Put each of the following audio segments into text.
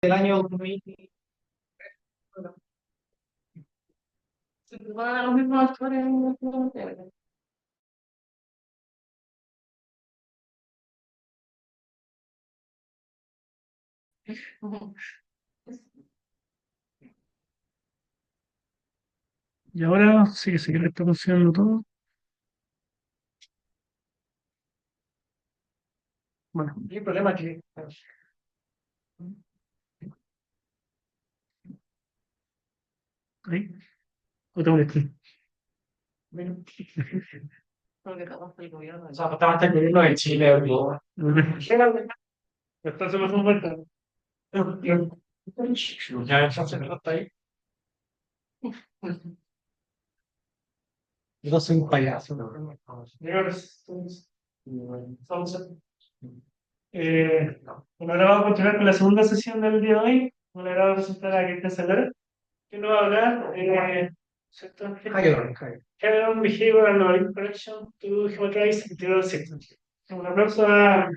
del año 2000. Y ahora sí, sí que le está funcionando todo. Bueno, el problema es que ahí, otra vez. Bueno, o sea, justamente el gobierno de Chile, ¿no? Está súper fuerte. Ya, entonces, ¿no está ahí? Yo soy un payaso, ¿no? Señores, entonces, bueno, ahora vamos a continuar con la segunda sesión del día de hoy. Me agrada presentar a Cristian Salera, que nos va a hablar ¿cierto? Head-on Behavioral Algorithm Correction to Geometrize Integral Systems. Un aplauso a...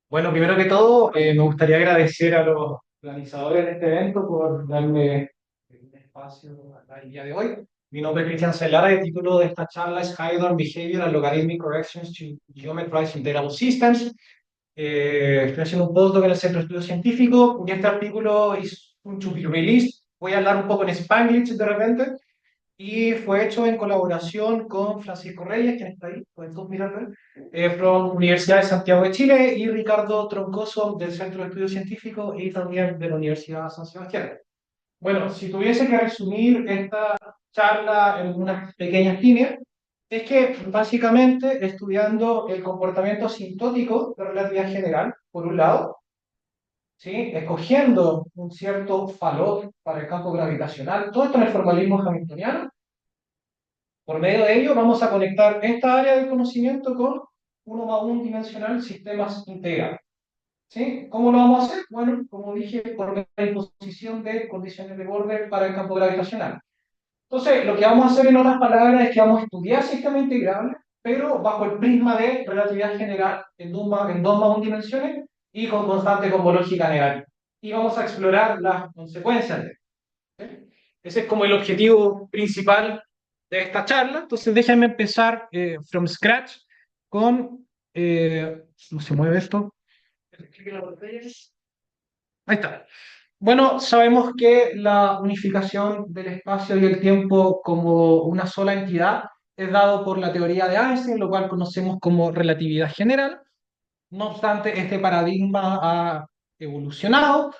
Bueno, primero que todo, me gustaría agradecer a los organizadores de este evento por darme un espacio acá el día de hoy. Mi nombre es Cristian Celara y el título de esta charla es High-Order Behavior and Logarithmic Corrections to Geometrize Integrable Systems. Estoy haciendo un postdoc en el Centro de Estudios Científicos y este artículo is to be released. Voy a hablar un poco en Spanglish de repente y fue hecho en colaboración con Francisco Reyes, quien está ahí, pueden todos mirarlo, from Universidad de Santiago de Chile, y Ricardo Troncoso del Centro de Estudios Científicos y también de la Universidad de San Sebastián. Bueno, si tuviese que resumir esta charla en unas pequeñas líneas, es que básicamente estudiando el comportamiento asintótico de relatividad general, por un lado, ¿sí? Escogiendo un cierto valor para el campo gravitacional, todo esto en el formalismo hamiltoniano. Por medio de ello vamos a conectar esta área del conocimiento con 1 más 1 dimensional sistemas integrales. ¿Sí? ¿Cómo lo vamos a hacer? Bueno, como dije, por la imposición de condiciones de borde para el campo gravitacional. Entonces, lo que vamos a hacer en otras palabras es que vamos a estudiar sistemas integrables, pero bajo el prisma de relatividad general en 2 más 1 dimensiones y con constante cosmológica negativa. Y vamos a explorar las consecuencias de esto. ¿Sí? Ese es como el objetivo principal de esta charla. Entonces, déjenme empezar from scratch con... ¿cómo se mueve esto? Ahí está. Bueno, sabemos que la unificación del espacio y el tiempo como una sola entidad es dado por la teoría de Einstein, lo cual conocemos como relatividad general. No obstante, este paradigma ha evolucionado.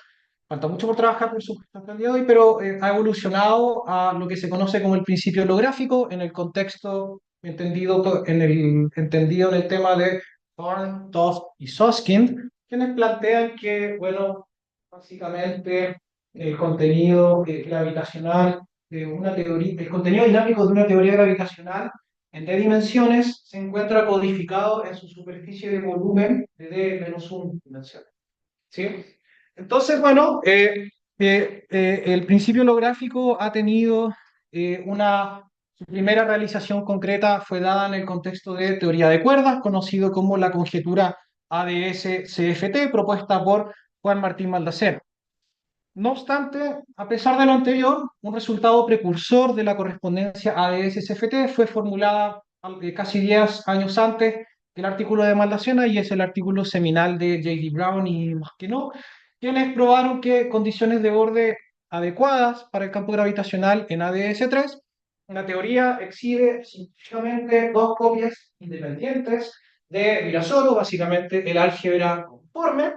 Falta mucho por trabajar, por supuesto, hasta el día de hoy, pero ha evolucionado a lo que se conoce como el principio holográfico en el contexto entendido en el tema de Thorne, Toft y Susskind, quienes plantean que, bueno, básicamente el contenido gravitacional de una teoría, el contenido dinámico de una teoría gravitacional en D dimensiones se encuentra codificado en su superficie de volumen de D-1 dimensiones. ¿Sí? Entonces, bueno, el principio holográfico ha tenido su primera realización concreta fue dada en el contexto de teoría de cuerdas, conocido como la conjetura ADS-CFT, propuesta por Juan Martín Maldacena. No obstante, a pesar de lo anterior, un resultado precursor de la correspondencia ADS-CFT fue formulada casi 10 años antes del artículo de Maldacena y es el artículo seminal de J.D. Brown y Masquenot, quienes probaron que condiciones de borde adecuadas para el campo gravitacional en ADS3, la teoría exhibe científicamente dos copias independientes de Virasoro, básicamente el álgebra conforme,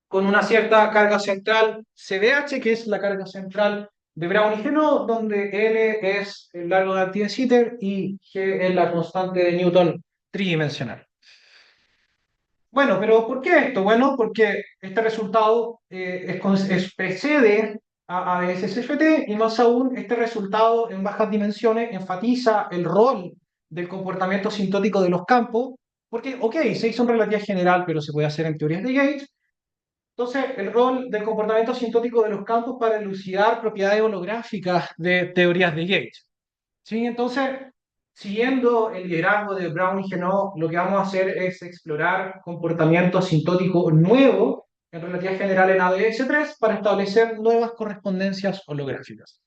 con una cierta carga central CDH, que es la carga central de Brown y Genot, donde L es el largo de Artie de Sitter y G es la constante de Newton tridimensional. Bueno, pero ¿por qué esto? Bueno, porque este resultado precede a SSFT y más aún este resultado en bajas dimensiones enfatiza el rol del comportamiento sintótico de los campos, porque, ok, se hizo en relatividad general, pero se puede hacer en teorías de Gates. Entonces, el rol del comportamiento asintótico de los campos para elucidar propiedades holográficas de teorías de Gates. ¿Sí? Entonces, siguiendo el liderazgo de Brown y Genoa, lo que vamos a hacer es explorar comportamiento asintótico nuevo en relatividad general en ADS-3 para establecer nuevas correspondencias holográficas.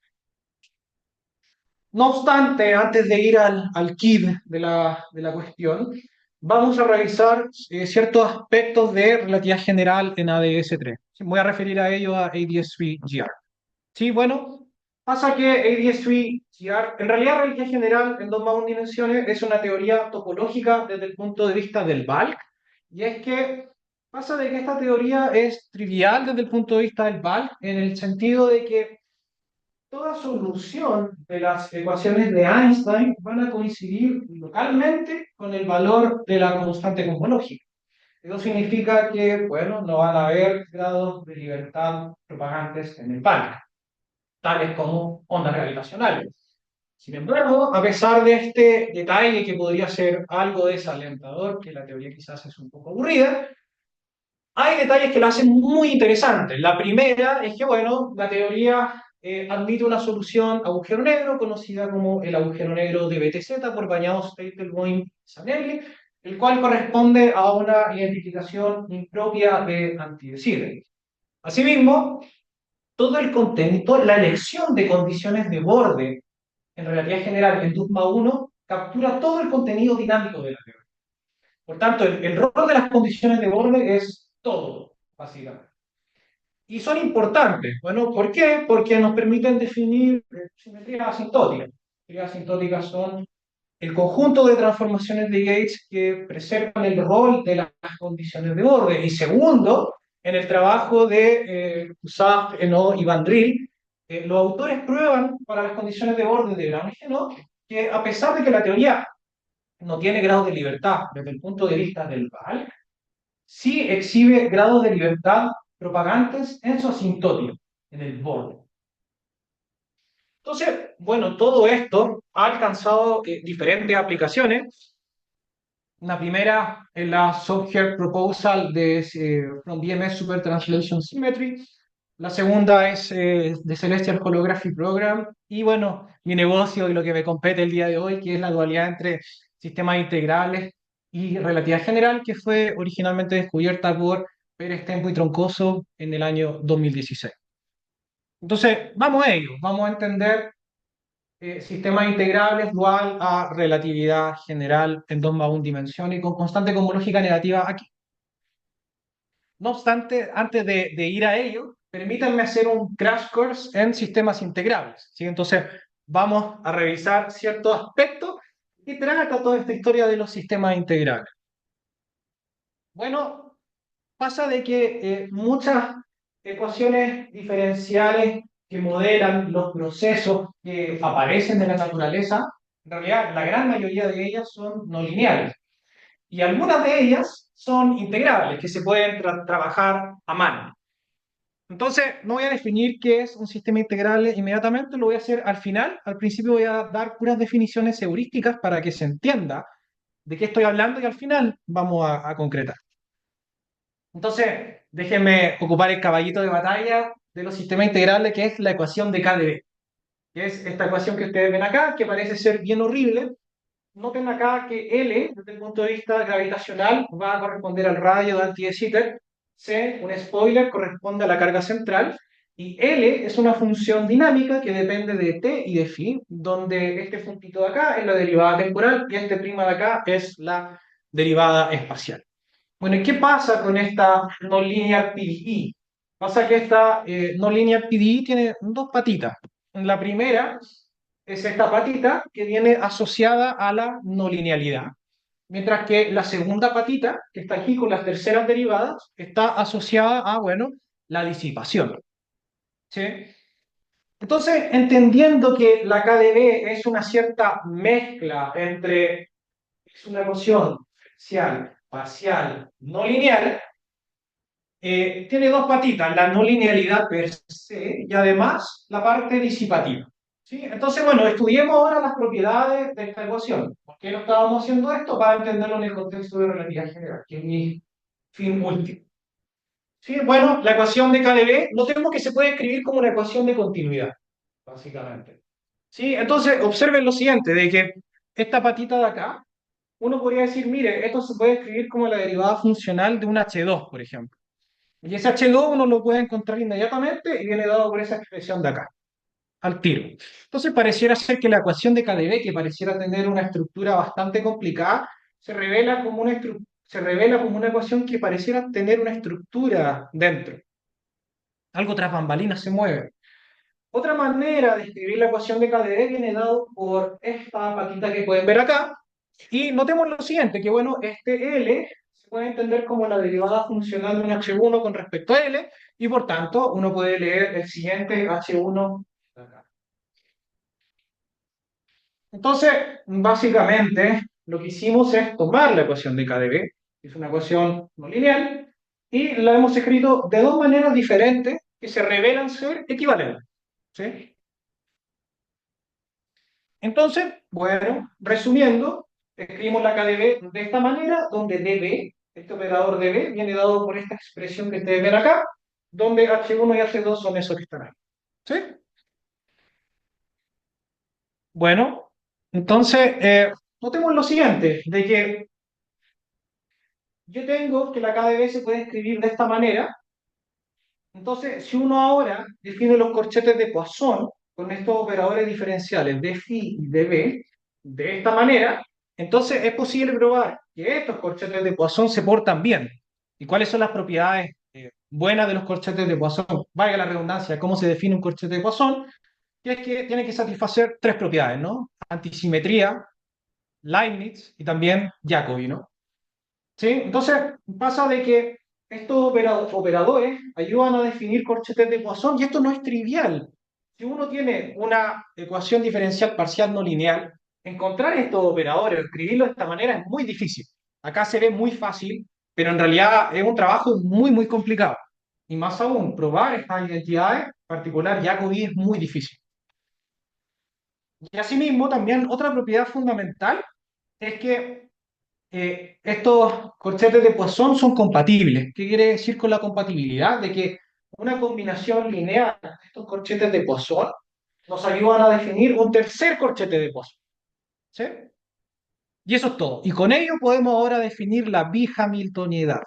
No obstante, antes de ir al kit de la cuestión, vamos a revisar ciertos aspectos de relatividad general en ADS-3. Voy a referir a ello a ADS3-GR. Sí, bueno, pasa que ADS3-GR, en realidad relatividad general en 2 más 1 dimensiones es una teoría topológica desde el punto de vista del bulk, y es que pasa de que esta teoría es trivial desde el punto de vista del bulk, en el sentido de que toda solución de las ecuaciones de Einstein van a coincidir localmente con el valor de la constante cosmológica. Eso significa que, bueno, no van a haber grados de libertad propagantes en el parque, tales como ondas gravitacionales. Sin embargo, a pesar de este detalle que podría ser algo desalentador, que la teoría quizás es un poco aburrida, hay detalles que la hacen muy interesante. La primera es que, bueno, la teoría admite una solución agujero negro, conocida como el agujero negro de BTZ por Bañados, Teitelbaum-Zanelli, el cual corresponde a una identificación impropia de anti de Siderich. Asimismo, todo el contenido, la elección de condiciones de borde en relatividad general en Dogma 1 captura todo el contenido dinámico de la teoría. Por tanto, el rol de las condiciones de borde es todo, básicamente. Y son importantes. Bueno, ¿por qué? Porque nos permiten definir simetrías asintóticas. Simetrías asintóticas son el conjunto de transformaciones de Gates que preservan el rol de las condiciones de borde. Y segundo, en el trabajo de Usaf, Eno y Van Driel, los autores prueban para las condiciones de borde de Brown y Eno que a pesar de que la teoría no tiene grados de libertad desde el punto de vista del BAL, sí exhibe grados de libertad propagantes en su asintótica, en el borde. Entonces, bueno, todo esto ha alcanzado diferentes aplicaciones. La primera es la Software Proposal from BMS Super Translation Symmetry. La segunda es de Celestial Holography Program. Y bueno, mi negocio y lo que me compete el día de hoy, que es la dualidad entre sistemas integrales y relatividad general, que fue originalmente descubierta por Pérez Tempo y Troncoso en el año 2016. Entonces, vamos a ello, vamos a entender sistemas integrables dual a relatividad general en 2 más 1 dimensiones y con constante cosmológica negativa aquí. No obstante, antes de ir a ello, permítanme hacer un crash course en sistemas integrables, ¿sí? Entonces, vamos a revisar ciertos aspectos y trata toda esta historia de los sistemas integrables. Bueno, pasa de que muchas ecuaciones diferenciales que modelan los procesos que aparecen en la naturaleza, en realidad la gran mayoría de ellas son no lineales. Y algunas de ellas son integrables, que se pueden trabajar a mano. Entonces, no voy a definir qué es un sistema integrable inmediatamente, lo voy a hacer al final. Al principio voy a dar puras definiciones heurísticas para que se entienda de qué estoy hablando y al final vamos a concretar. Entonces, déjenme ocupar el caballito de batalla de los sistemas integrales, que es la ecuación de KdV, que es esta ecuación que ustedes ven acá, que parece ser bien horrible. Noten acá que L, desde el punto de vista gravitacional, va a corresponder al radio de anti de Sitter. C, un spoiler, corresponde a la carga central. Y L es una función dinámica que depende de T y de phi, donde este puntito de acá es la derivada temporal y este prima de acá es la derivada espacial. Bueno, ¿y qué pasa con esta non-linear PDE? Pasa que esta non-linear PDE tiene dos patitas. La primera es esta patita que viene asociada a la no linealidad, mientras que la segunda patita, que está aquí con las terceras derivadas, está asociada a, bueno, la disipación. ¿Sí? Entonces, entendiendo que la KdV es una cierta mezcla entre, es una ecuación diferencial, parcial, no lineal, tiene dos patitas, la no linealidad per se y además la parte disipativa. ¿Sí? Entonces, bueno, estudiemos ahora las propiedades de esta ecuación. ¿Por qué no estábamos haciendo esto? Para entenderlo en el contexto de relatividad general, que es mi fin último. ¿Sí? Bueno, la ecuación de KdV, notemos que se puede escribir como una ecuación de continuidad, básicamente. ¿Sí? Entonces, observen lo siguiente, de que esta patita de acá, uno podría decir, mire, esto se puede escribir como la derivada funcional de un H2, por ejemplo. Y ese H2 uno lo puede encontrar inmediatamente y viene dado por esa expresión de acá, al tiro. Entonces pareciera ser que la ecuación de KdV, que pareciera tener una estructura bastante complicada, se revela como una ecuación que pareciera tener una estructura dentro. Algo tras bambalinas se mueve. Otra manera de escribir la ecuación de KdV viene dado por esta patita que pueden ver acá. Y notemos lo siguiente, que bueno, este L se puede entender como la derivada funcional de un H1 con respecto a L, y por tanto uno puede leer el siguiente H1 acá. Entonces, básicamente, lo que hicimos es tomar la ecuación de KdV, que es una ecuación no lineal, y la hemos escrito de dos maneras diferentes que se revelan ser equivalentes. ¿Sí? Entonces, bueno, resumiendo, escribimos la KdV de esta manera, donde dB, este operador dB, viene dado por esta expresión que ustedes ven acá, donde H1 y H2 son esos que están ahí. ¿Sí? Bueno, entonces, notemos lo siguiente, de que yo tengo que la KdV se puede escribir de esta manera. Entonces, si uno ahora define los corchetes de Poisson con estos operadores diferenciales de phi y de b de esta manera, entonces es posible probar que estos corchetes de Poisson se portan bien. ¿Y cuáles son las propiedades buenas de los corchetes de Poisson? Valga la redundancia, ¿cómo se define un corchete de Poisson? Que es que tiene que satisfacer tres propiedades, ¿no? Antisimetría, Leibniz y también Jacobi, ¿no? ¿Sí? Entonces pasa de que estos operadores ayudan a definir corchetes de Poisson y esto no es trivial. Si uno tiene una ecuación diferencial parcial no lineal, encontrar estos operadores, escribirlos de esta manera es muy difícil. Acá se ve muy fácil, pero en realidad es un trabajo muy, muy complicado. Y más aún, probar estas identidades, en particular Jacobi, es muy difícil. Y asimismo, también otra propiedad fundamental es que estos corchetes de Poisson son compatibles. ¿Qué quiere decir con la compatibilidad? De que una combinación lineal de estos corchetes de Poisson nos ayudan a definir un tercer corchete de Poisson. ¿Sí? Y eso es todo. Y con ello podemos ahora definir la bihamiltoniedad,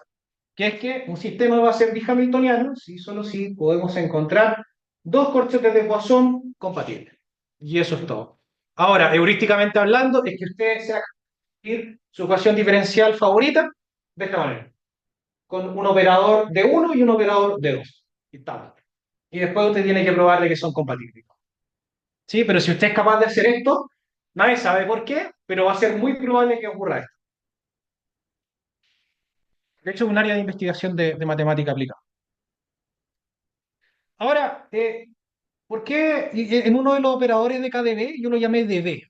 que es que un sistema va a ser bihamiltoniano si solo si podemos encontrar dos corchetes de Poisson compatibles. Y eso es todo. Ahora, heurísticamente hablando, es que ustedes se su ecuación diferencial favorita de esta manera, con un operador de uno y un operador de 2. Y tal. Y después usted tiene que probarle que son compatibles. ¿Sí? Pero si usted es capaz de hacer esto, nadie sabe por qué, pero va a ser muy probable que ocurra esto. De hecho, es un área de investigación de matemática aplicada. Ahora, ¿por qué en uno de los operadores de KdV yo lo llamé dB?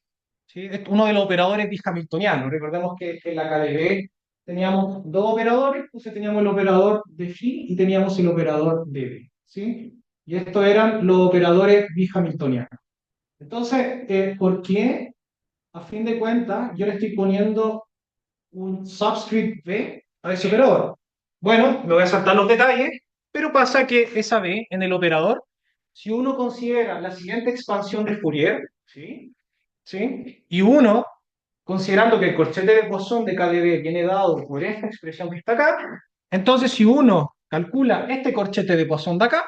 ¿Sí? Es uno de los operadores bishamiltonianos. Recordemos que en la KdV teníamos dos operadores, entonces teníamos el operador de phi y teníamos el operador de b. ¿Sí? Y estos eran los operadores bishamiltonianos. Entonces, ¿por qué? A fin de cuentas, yo le estoy poniendo un subscript b a ese operador. Bueno, me voy a saltar los detalles, pero pasa que esa b en el operador, si uno considera la siguiente expansión de Fourier, ¿sí? ¿Sí? Y uno, considerando que el corchete de Poisson de KdV viene dado por esta expresión que está acá, entonces si uno calcula este corchete de Poisson de acá,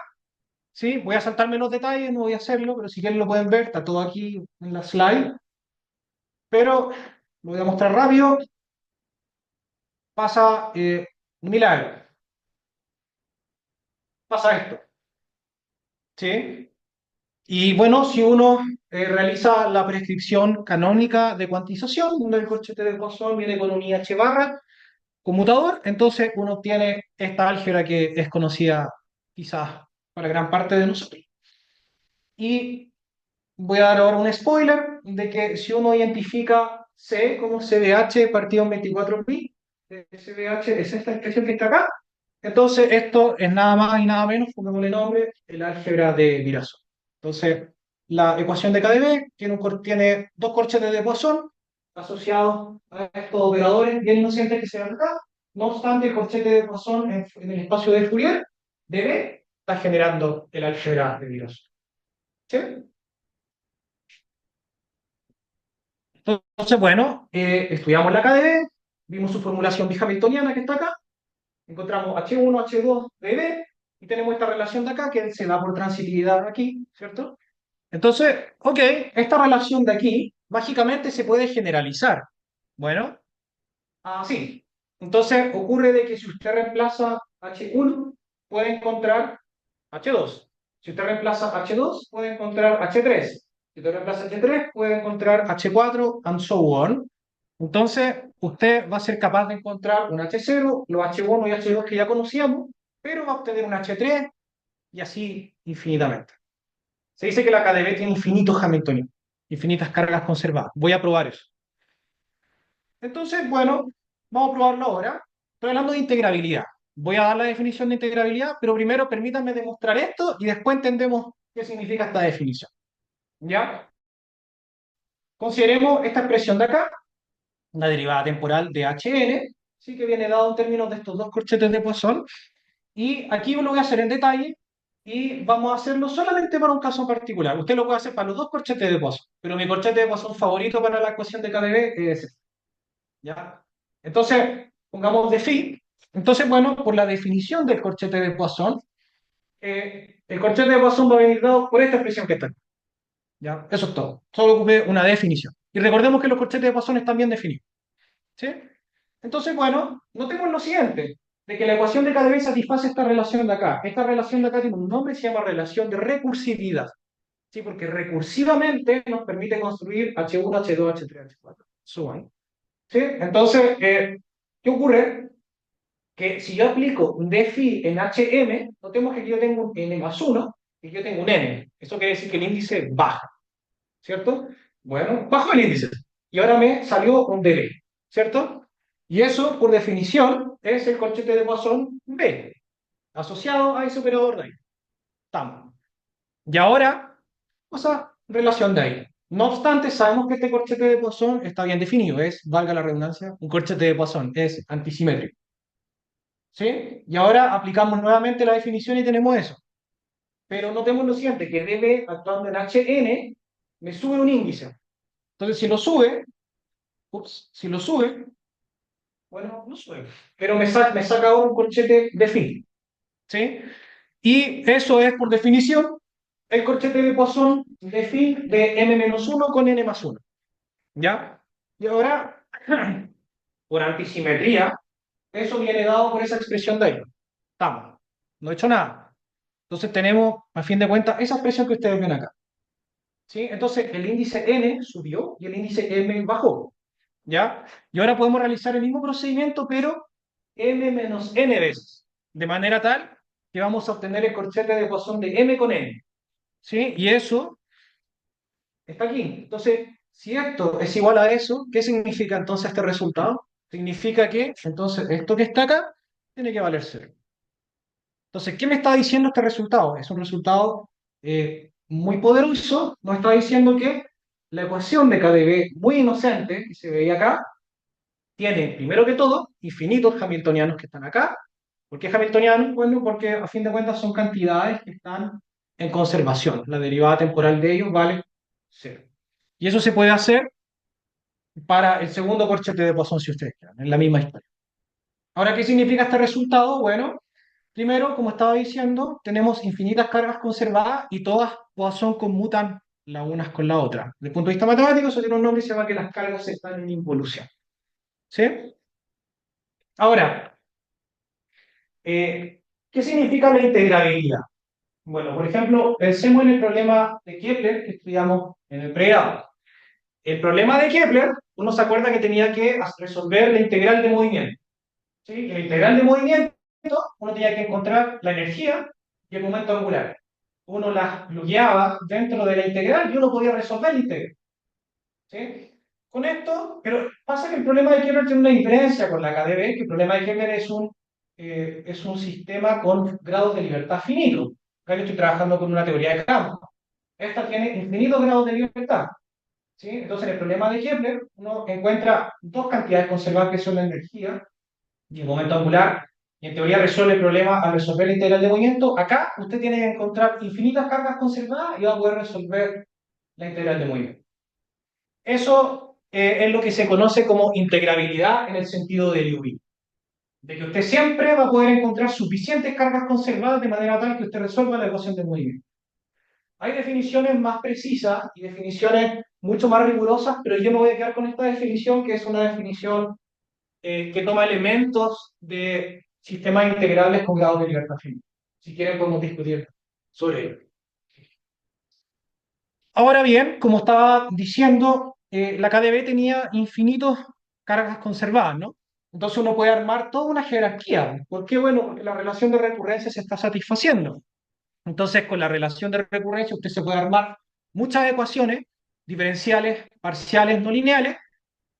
¿sí? Voy a saltarme los detalles, no voy a hacerlo, pero si quieren lo pueden ver, está todo aquí en la slide, pero lo voy a mostrar rápido. Pasa un milagro, pasa esto, ¿sí? Y bueno, si uno realiza la prescripción canónica de cuantización, donde el corchete de Poisson viene con un IH barra, conmutador, entonces uno obtiene esta álgebra que es conocida quizás para gran parte de nosotros. Y voy a dar ahora un spoiler de que si uno identifica C como CDH partido en 24pi, CDH es esta expresión que está acá, entonces esto es nada más y nada menos, pongámosle nombre, el álgebra de Virasoro. Entonces, la ecuación de KdV tiene dos corchetes de Poisson asociados a estos operadores bien inocentes que se ven acá. No obstante, el corchete de Poisson en el espacio de Fourier dB está generando el álgebra de Virasoro. ¿Sí? Entonces, bueno, estudiamos la KdV, vimos su formulación bihamiltoniana que está acá, encontramos H1, H2 de B, y tenemos esta relación de acá que se da por transitividad aquí, ¿cierto? Entonces, ok, esta relación de aquí, mágicamente se puede generalizar. Bueno, así. Entonces, ocurre de que si usted reemplaza H1, puede encontrar H2. Si usted reemplaza H2, puede encontrar H3. Si usted reemplaza H3, puede encontrar H4, and so on. Entonces, usted va a ser capaz de encontrar un H0, los H1 y H2 que ya conocíamos, pero va a obtener un H3 y así infinitamente. Se dice que la KdV tiene infinitos Hamiltonianos, infinitas cargas conservadas. Voy a probar eso. Entonces, bueno, vamos a probarlo ahora. Estoy hablando de integrabilidad. Voy a dar la definición de integrabilidad, pero primero permítanme demostrar esto y después entendemos qué significa esta definición. ¿Ya? Consideremos esta expresión de acá, una derivada temporal de Hn, sí que viene dado en términos de estos dos corchetes de Poisson. Y aquí lo voy a hacer en detalle y vamos a hacerlo solamente para un caso particular. Usted lo puede hacer para los dos corchetes de Poisson, pero mi corchete de Poisson favorito para la ecuación de KdV es este. ¿Ya? Entonces, pongamos de phi. Entonces, bueno, por la definición del corchete de Poisson, el corchete de Poisson va a venir dado por esta expresión que está aquí. ¿Ya? Eso es todo. Solo ocupé una definición. Y recordemos que los corchetes de Poisson están bien definidos. ¿Sí? Entonces, bueno, notemos lo siguiente, de que la ecuación de KdV satisface esta relación de acá. Esta relación de acá tiene un nombre, se llama relación de recursividad. ¿Sí? Porque recursivamente nos permite construir H1, H2, H3, H4. Suban. ¿Sí? Entonces, ¿qué ocurre? Que si yo aplico un dφ en Hm, notemos que aquí yo tengo un n más 1 y yo tengo un n. Eso quiere decir que el índice baja, ¿cierto? Bueno, bajo el índice. Y ahora me salió un dB, ¿cierto? Y eso, por definición, es el corchete de Poisson B, asociado a ese operador de ahí. Estamos. Y ahora, o sea, relación de ahí. No obstante, sabemos que este corchete de Poisson está bien definido. Es, valga la redundancia, un corchete de Poisson. Es antisimétrico. ¿Sí? Y ahora aplicamos nuevamente la definición y tenemos eso. Pero notemos lo siguiente, que dB actuando en Hn me sube un índice. Entonces, si lo sube, si lo sube, bueno, no sube. Pero me saca ahora un corchete de phi. ¿Sí? Y eso es, por definición, el corchete de Poisson de phi de m-1 con n más 1. ¿Ya? Y ahora, por antisimetría, eso viene dado por esa expresión de ahí. Estamos. No he hecho nada. Entonces tenemos, a fin de cuentas, esa expresión que ustedes ven acá. ¿Sí? Entonces el índice n subió y el índice m bajó. ¿Ya? Y ahora podemos realizar el mismo procedimiento, pero m menos n veces. De manera tal que vamos a obtener el corchete de Poisson de m con n. ¿Sí? Y eso está aquí. Entonces, si esto es igual a eso, ¿qué significa entonces este resultado? Significa que entonces esto que está acá tiene que valer cero. Entonces, ¿qué me está diciendo este resultado? Es un resultado muy poderoso. Nos está diciendo que la ecuación de KdV, muy inocente, que se veía acá, tiene, primero que todo, infinitos hamiltonianos que están acá. ¿Por qué hamiltonianos? Bueno, porque a fin de cuentas son cantidades que están en conservación. La derivada temporal de ellos vale cero. Y eso se puede hacer para el segundo corchete de Poisson, si ustedes quieran, en la misma historia. Ahora, ¿qué significa este resultado? Bueno, primero, como estaba diciendo, tenemos infinitas cargas conservadas y todas Poisson conmutan las unas con la otra. Desde el punto de vista matemático, eso tiene un nombre y se llama que las cargas están en involución. ¿Sí? Ahora, ¿qué significa la integrabilidad? Bueno, por ejemplo, pensemos en el problema de Kepler que estudiamos en el pregrado. El problema de Kepler, uno se acuerda que tenía que resolver la integral de movimiento. ¿Sí? La integral de movimiento, uno tenía que encontrar la energía y el momento angular. Uno las bloqueaba dentro de la integral y uno podía resolver la integral. ¿Sí? Con esto, pero pasa que el problema de Kepler tiene una diferencia con la KdV, que el problema de Kepler es un sistema con grados de libertad finitos. Acá yo estoy trabajando con una teoría de campo. Esta tiene infinitos grados de libertad. ¿Sí? Entonces, en el problema de Kepler, uno encuentra dos cantidades conservadas que son la energía y el momento angular, y en teoría resuelve el problema al resolver la integral de movimiento. Acá usted tiene que encontrar infinitas cargas conservadas y va a poder resolver la integral de movimiento. Eso es lo que se conoce como integrabilidad en el sentido de Liouville, de que usted siempre va a poder encontrar suficientes cargas conservadas de manera tal que usted resuelva la ecuación del movimiento. Hay definiciones más precisas y definiciones mucho más rigurosas, pero yo me voy a quedar con esta definición, que es una definición que toma elementos de sistemas integrales con grados de libertad finita. Si quieren, podemos discutir sobre ello. Ahora bien, como estaba diciendo, la KDB tenía infinitos cargas conservadas, ¿no? Entonces uno puede armar toda una jerarquía. ¿Por qué? Bueno, porque la relación de recurrencia se está satisfaciendo. Entonces, con la relación de recurrencia, usted se puede armar muchas ecuaciones diferenciales, parciales, no lineales.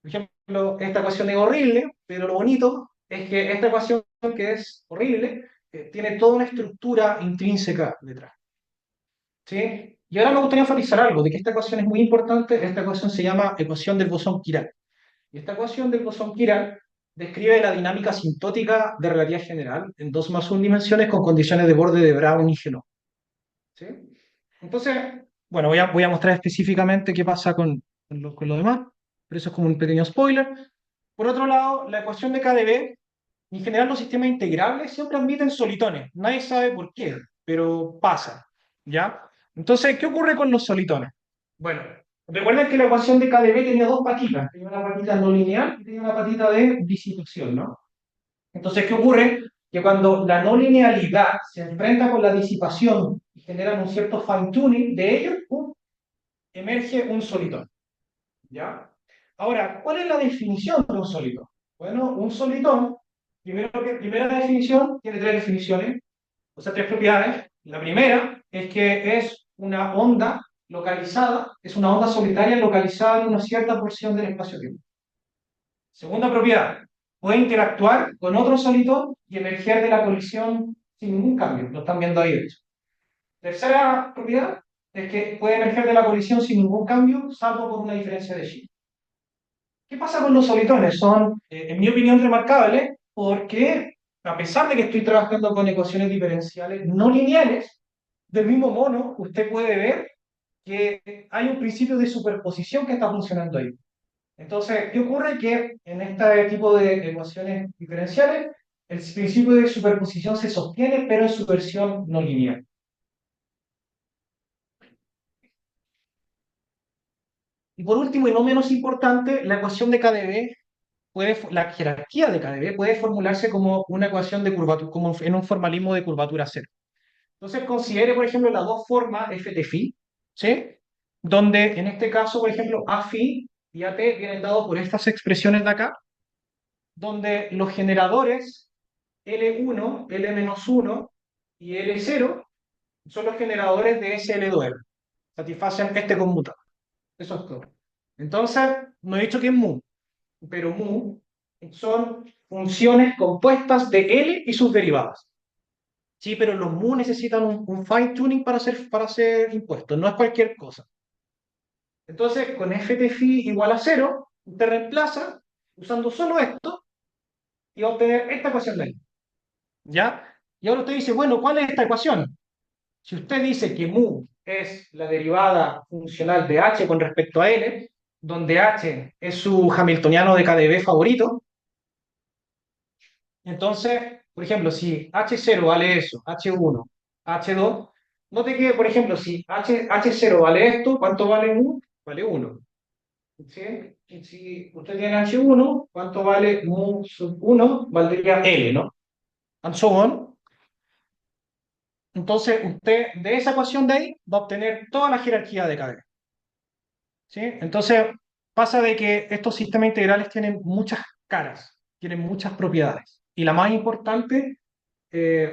Por ejemplo, esta ecuación es horrible, pero lo bonito es que esta ecuación que es horrible tiene toda una estructura intrínseca detrás. ¿Sí? Y ahora me gustaría enfatizar algo, de que esta ecuación es muy importante. Esta ecuación se llama ecuación del bosón Chiral. Y esta ecuación del bosón Chiral describe la dinámica asintótica de relatividad general en 2 más 1 dimensiones con condiciones de borde de Brown y Genoa. ¿Sí? Entonces, bueno, voy a mostrar específicamente qué pasa con lo demás, pero eso es como un pequeño spoiler. Por otro lado, la ecuación de KdB, en general los sistemas integrables siempre admiten solitones. Nadie sabe por qué, pero pasa, ¿ya? Entonces, ¿qué ocurre con los solitones? Bueno, recuerden que la ecuación de KdB tenía dos patitas. Tenía una patita no lineal y tenía una patita de disipación, ¿no? Entonces, ¿qué ocurre? Que cuando la no linealidad se enfrenta con la disipación y generan un cierto fine-tuning de ellos, ¡pum!, emerge un solitón. ¿Ya? Ahora, ¿cuál es la definición de un solitón? Bueno, un solitón, primera definición, tiene tres definiciones, o sea, tres propiedades. La primera es que es una onda localizada, es una onda solitaria localizada en una cierta porción del espacio-tiempo. Segunda propiedad, puede interactuar con otro solitón y emerger de la colisión sin ningún cambio. Lo están viendo ahí, de hecho. Tercera propiedad es que puede emerger de la colisión sin ningún cambio, salvo por una diferencia de Schiff. ¿Qué pasa con los solitones? Son, en mi opinión, remarcables porque, a pesar de que estoy trabajando con ecuaciones diferenciales no lineales, del mismo modo, usted puede ver que hay un principio de superposición que está funcionando ahí. Entonces, ¿qué ocurre? Que en este tipo de ecuaciones diferenciales, el principio de superposición se sostiene, pero en su versión no lineal. Y por último, y no menos importante, la ecuación de KdB la jerarquía de KdB puede formularse como una ecuación de curvatura, como en un formalismo de curvatura cero. Entonces, considere, por ejemplo, las dos formas f de phi, ¿sí? Donde en este caso, por ejemplo, a phi y a t vienen dados por estas expresiones de acá, donde los generadores L1, L-1 y L0 son los generadores de SL2R. Satisfacen este conmutador. Eso es todo. Entonces, no he dicho que es mu, pero mu son funciones compuestas de L y sus derivadas. Sí, pero los mu necesitan un fine tuning para ser impuestos, no es cualquier cosa. Entonces, con f de phi igual a 0, usted reemplaza usando solo esto y va a obtener esta ecuación de ahí. ¿Ya? Y ahora usted dice, bueno, ¿cuál es esta ecuación? Si usted dice que mu es la derivada funcional de h con respecto a l, donde h es su hamiltoniano de KdB favorito, entonces, por ejemplo, si H0 vale eso, H1, H2, note que, por ejemplo, si H0 vale esto, ¿cuánto vale mu? Vale 1. ¿Sí? Y si usted tiene H1, ¿cuánto vale mu sub 1? Valdría L, ¿no? And so on. Entonces, usted de esa ecuación de ahí va a obtener toda la jerarquía de cadena. ¿Sí? Entonces, pasa de que estos sistemas integrales tienen muchas caras, tienen muchas propiedades. Y la más importante,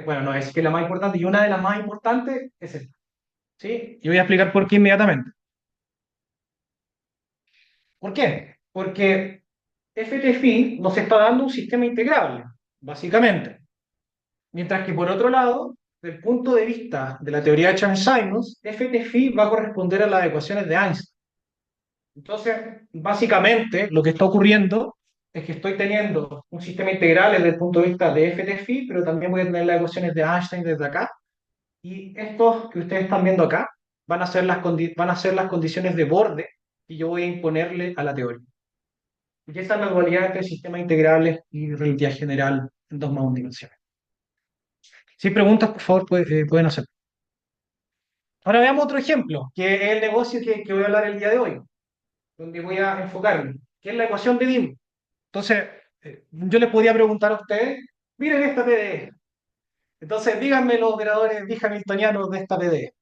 bueno, no es que la más importante, y una de las más importantes es esta. ¿Sí? Y voy a explicar por qué inmediatamente. ¿Por qué? Porque FTFI nos está dando un sistema integrable, básicamente. Mientras que por otro lado, desde el punto de vista de la teoría de Chern-Simons, FTFI va a corresponder a las ecuaciones de Einstein. Entonces, básicamente, lo que está ocurriendo es que estoy teniendo un sistema integral desde el punto de vista de f de phi, pero también voy a tener las ecuaciones de Einstein desde acá. Y estos que ustedes están viendo acá van a ser las condiciones de borde que yo voy a imponerle a la teoría. Y esta es la dualidad entre sistemas integrales y relatividad general en 2 más 1 dimensiones. Si hay preguntas, por favor, pueden hacer. Ahora veamos otro ejemplo, que es el negocio que voy a hablar el día de hoy, donde voy a enfocarme, que es la ecuación de Dim. Entonces, yo les podría preguntar a ustedes, miren esta PDE. Entonces, díganme los operadores bijamiltonianos de esta PDE.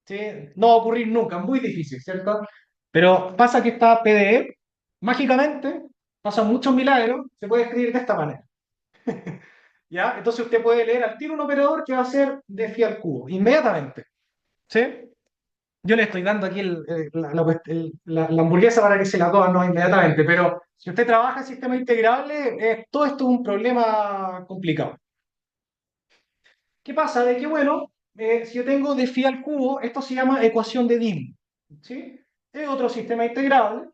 ¿Sí? No va a ocurrir nunca, muy difícil, ¿cierto? Pero pasa que esta PDE, mágicamente, pasan muchos milagros, se puede escribir de esta manera. ¿Ya? Entonces usted puede leer al tiro un operador que va a ser de phi al cubo, inmediatamente. ¿Sí? Yo le estoy dando aquí la hamburguesa para que se la coman, no inmediatamente, pero si usted trabaja en sistema integrable, todo esto es un problema complicado. ¿Qué pasa? De que, bueno, si yo tengo de phi al cubo, esto se llama ecuación de Dim. ¿Sí? Es otro sistema integrable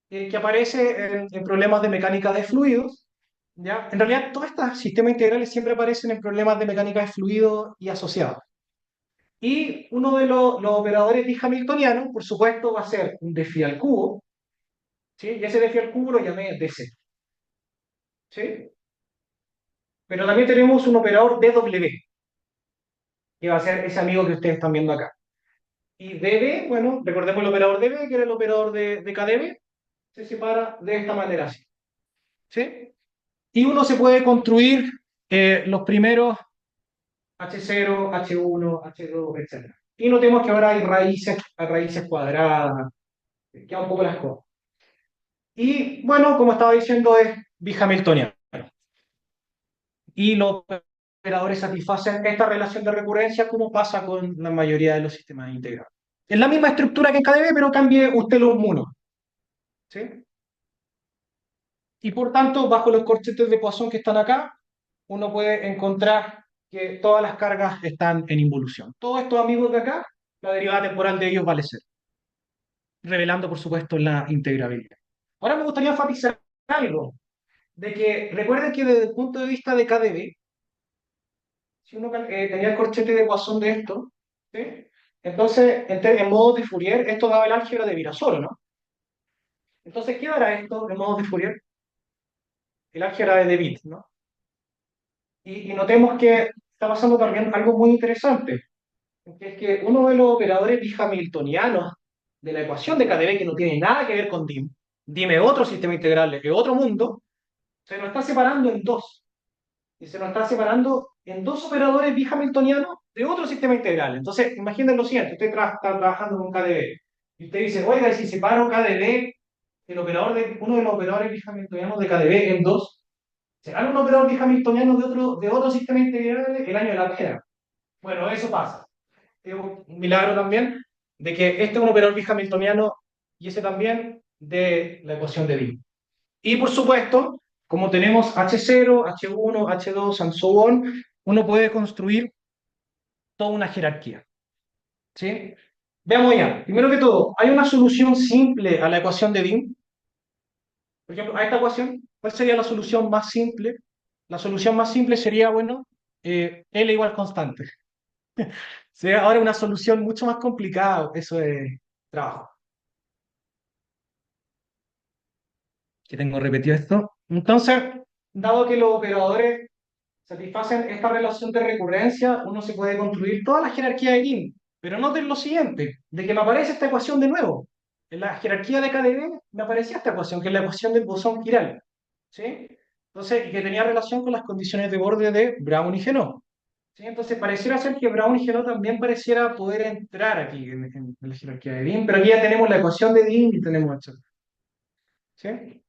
que aparece en problemas de mecánica de fluidos. ¿Ya? En realidad, todos estos sistemas integrales siempre aparecen en problemas de mecánica de fluidos y asociados. Y uno de los operadores hamiltonianos, por supuesto, va a ser un de phi al cubo, ¿sí? Y ese de phi al cubo lo llamé DC, ¿sí? Pero también tenemos un operador DW, que va a ser ese amigo que ustedes están viendo acá. Y DB, bueno, recordemos el operador DB, que era el operador de KDB, se separa de esta manera así, ¿sí? Y uno se puede construir los primeros H0, H1, H2, etc. Y notemos que ahora hay raíces cuadradas, queda un poco las cosas. Y bueno, como estaba diciendo, es bihamiltoniano. Y los operadores satisfacen esta relación de recurrencia como pasa con la mayoría de los sistemas integrados. Es la misma estructura que en KDB, pero cambie usted los munos. ¿Sí? Y por tanto, bajo los corchetes de Poisson que están acá, uno puede encontrar que todas las cargas están en involución. Todos estos amigos de acá, la derivada temporal de ellos vale cero, revelando, por supuesto, la integrabilidad. Ahora me gustaría enfatizar algo, de que recuerden que desde el punto de vista de KDB, si uno tenía el corchete de Poisson de esto, ¿sí? Entonces, en modo de Fourier, esto daba el álgebra de Virasoro, ¿no? Entonces, ¿qué dará esto en modo de Fourier? El álgebra de De Witt, ¿no? Y notemos que está pasando también algo muy interesante, que es que uno de los operadores bihamiltonianos de la ecuación de KdV, que no tiene nada que ver con DIM, DIM es otro sistema integral, es otro mundo, se nos está separando en dos. Y se nos está separando en dos operadores bihamiltonianos de otro sistema integral. Entonces, imaginen lo siguiente, usted está trabajando con KdV, y usted dice, oiga, ¿y si separo KdV, uno de los operadores bihamiltonianos de KdV en dos? ¿Será un operador bihamiltoniano de otro sistema integral el año de la pera? Bueno, eso pasa. Es un milagro también de que este es un operador bihamiltoniano y ese también de la ecuación de Wien. Y por supuesto, como tenemos H0, H1, H2, and so on, uno puede construir toda una jerarquía. ¿Sí? Veamos ya. Primero que todo, ¿hay una solución simple a la ecuación de Wien? Por ejemplo, a esta ecuación, ¿cuál sería la solución más simple? La solución más simple sería, bueno, L igual constante. Sí, ahora una solución mucho más complicada, eso es trabajo. Que tengo repetido esto. Entonces, dado que los operadores satisfacen esta relación de recurrencia, uno se puede construir toda la jerarquía de King, pero noten lo siguiente, de que me aparece esta ecuación de nuevo. En la jerarquía de KdV me aparecía esta ecuación, que es la ecuación del bosón quiral. ¿Sí? Entonces, y que tenía relación con las condiciones de borde de Brown y Genot. ¿Sí? Entonces, pareciera ser que Brown y Genot también pareciera poder entrar aquí en la jerarquía de Dean, pero aquí ya tenemos la ecuación de Dean y tenemos esto. ¿Sí?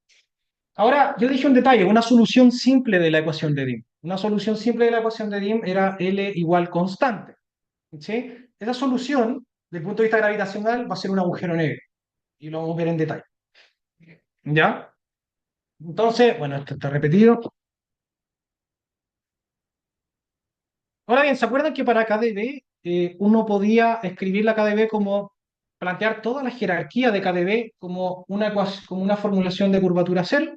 Ahora, yo dije un detalle, una solución simple de la ecuación de Dean. Una solución simple de la ecuación de Dean era L igual constante. ¿Sí? Esa solución, desde el punto de vista gravitacional, va a ser un agujero negro. Y lo vamos a ver en detalle. ¿Ya? Entonces, bueno, esto está repetido. Ahora bien, ¿se acuerdan que para KdV uno podía escribir la KdV como plantear toda la jerarquía de KdV como una formulación de curvatura cero?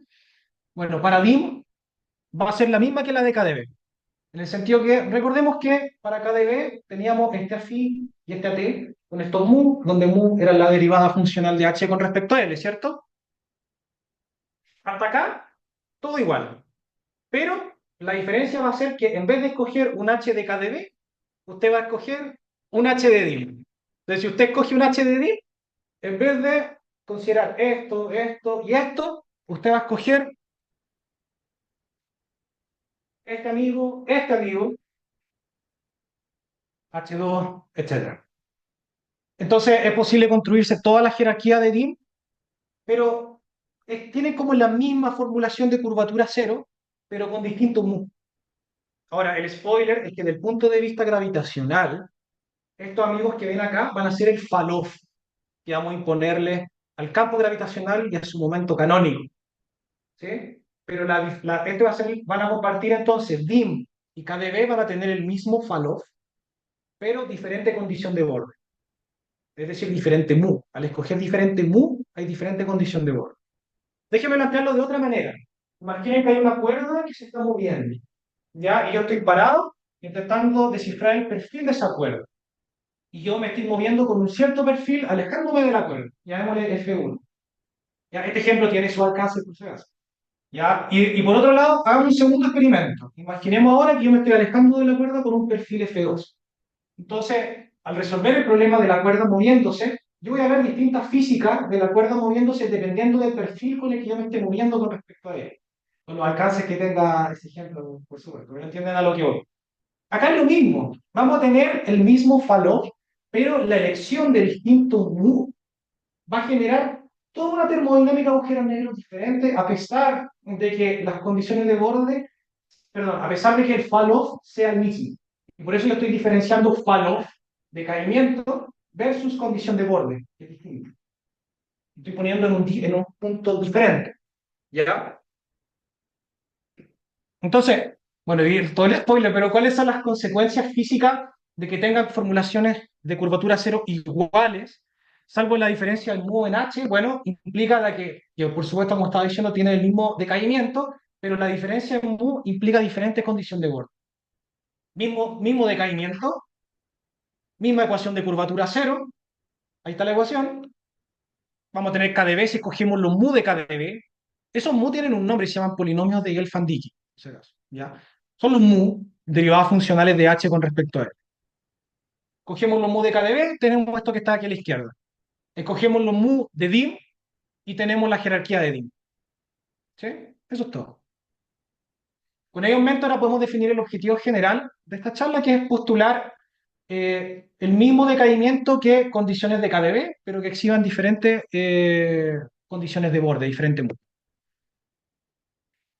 Bueno, para DIM va a ser la misma que la de KdV. En el sentido que recordemos que para KdV teníamos este phi y este at con estos mu, donde mu era la derivada funcional de h con respecto a l, ¿cierto? Hasta acá, todo igual. Pero la diferencia va a ser que en vez de escoger un H de KDB, usted va a escoger un H de DIM. Entonces, si usted escoge un H de DIM, en vez de considerar esto, esto y esto, usted va a escoger este amigo, H2, etc. Entonces, es posible construirse toda la jerarquía de DIM, pero tienen como la misma formulación de curvatura cero, pero con distintos mu. Ahora, el spoiler es que desde el punto de vista gravitacional, estos amigos que ven acá van a ser el Faloff que vamos a imponerle al campo gravitacional y a su momento canónico. ¿Sí? Pero este va a ser, van a compartir entonces DIM y KdV van a tener el mismo Faloff, pero diferente condición de borde. Es decir, diferente mu. Al escoger diferente mu, hay diferente condición de borde. Déjeme plantearlo de otra manera. Imaginen que hay una cuerda que se está moviendo, ¿ya? Y yo estoy parado intentando descifrar el perfil de esa cuerda. Y yo me estoy moviendo con un cierto perfil, alejándome de la cuerda. Llamémosle F1. ¿Ya? Este ejemplo tiene su alcance, por si acaso. ¿Ya? Y por otro lado, hagamos un segundo experimento. Imaginemos ahora que yo me estoy alejando de la cuerda con un perfil F2. Entonces, al resolver el problema de la cuerda moviéndose, yo voy a ver distintas físicas de la cuerda moviéndose dependiendo del perfil con el que yo me esté moviendo con respecto a él. Con los alcances que tenga ese ejemplo, por supuesto. ¿Me entienden a lo que voy? Acá es lo mismo. Vamos a tener el mismo fallo, pero la elección de distintos mu va a generar toda una termodinámica de agujeros negros diferente, a pesar de que las condiciones de borde, perdón, a pesar de que el fall-off sea el mismo. Y por eso yo estoy diferenciando fall-off de caimiento versus condición de borde, que es distinto. Estoy poniendo en un punto diferente. ¿Ya? Entonces, bueno, y todo el spoiler, pero ¿cuáles son las consecuencias físicas de que tengan formulaciones de curvatura cero iguales, salvo la diferencia del mu en h? Bueno, implica que por supuesto, como estaba diciendo, tiene el mismo decaimiento, pero la diferencia en mu implica diferentes condiciones de borde. Mismo decaimiento, misma ecuación de curvatura cero, ahí está la ecuación. Vamos a tener KdV si escogemos los mu de KdV. Esos mu tienen un nombre y se llaman polinomios de Gelfand-Dicke, ¿ya? Son los mu, derivadas funcionales de h con respecto a él. Cogemos los mu de KdV, tenemos esto que está aquí a la izquierda. Escogemos los mu de DIM y tenemos la jerarquía de DIM. ¿Sí? Eso es todo. Con ello en mente ahora podemos definir el objetivo general de esta charla, que es postular el mismo decaimiento que condiciones de KdV, pero que exhiban diferentes condiciones de borde, diferentes mu.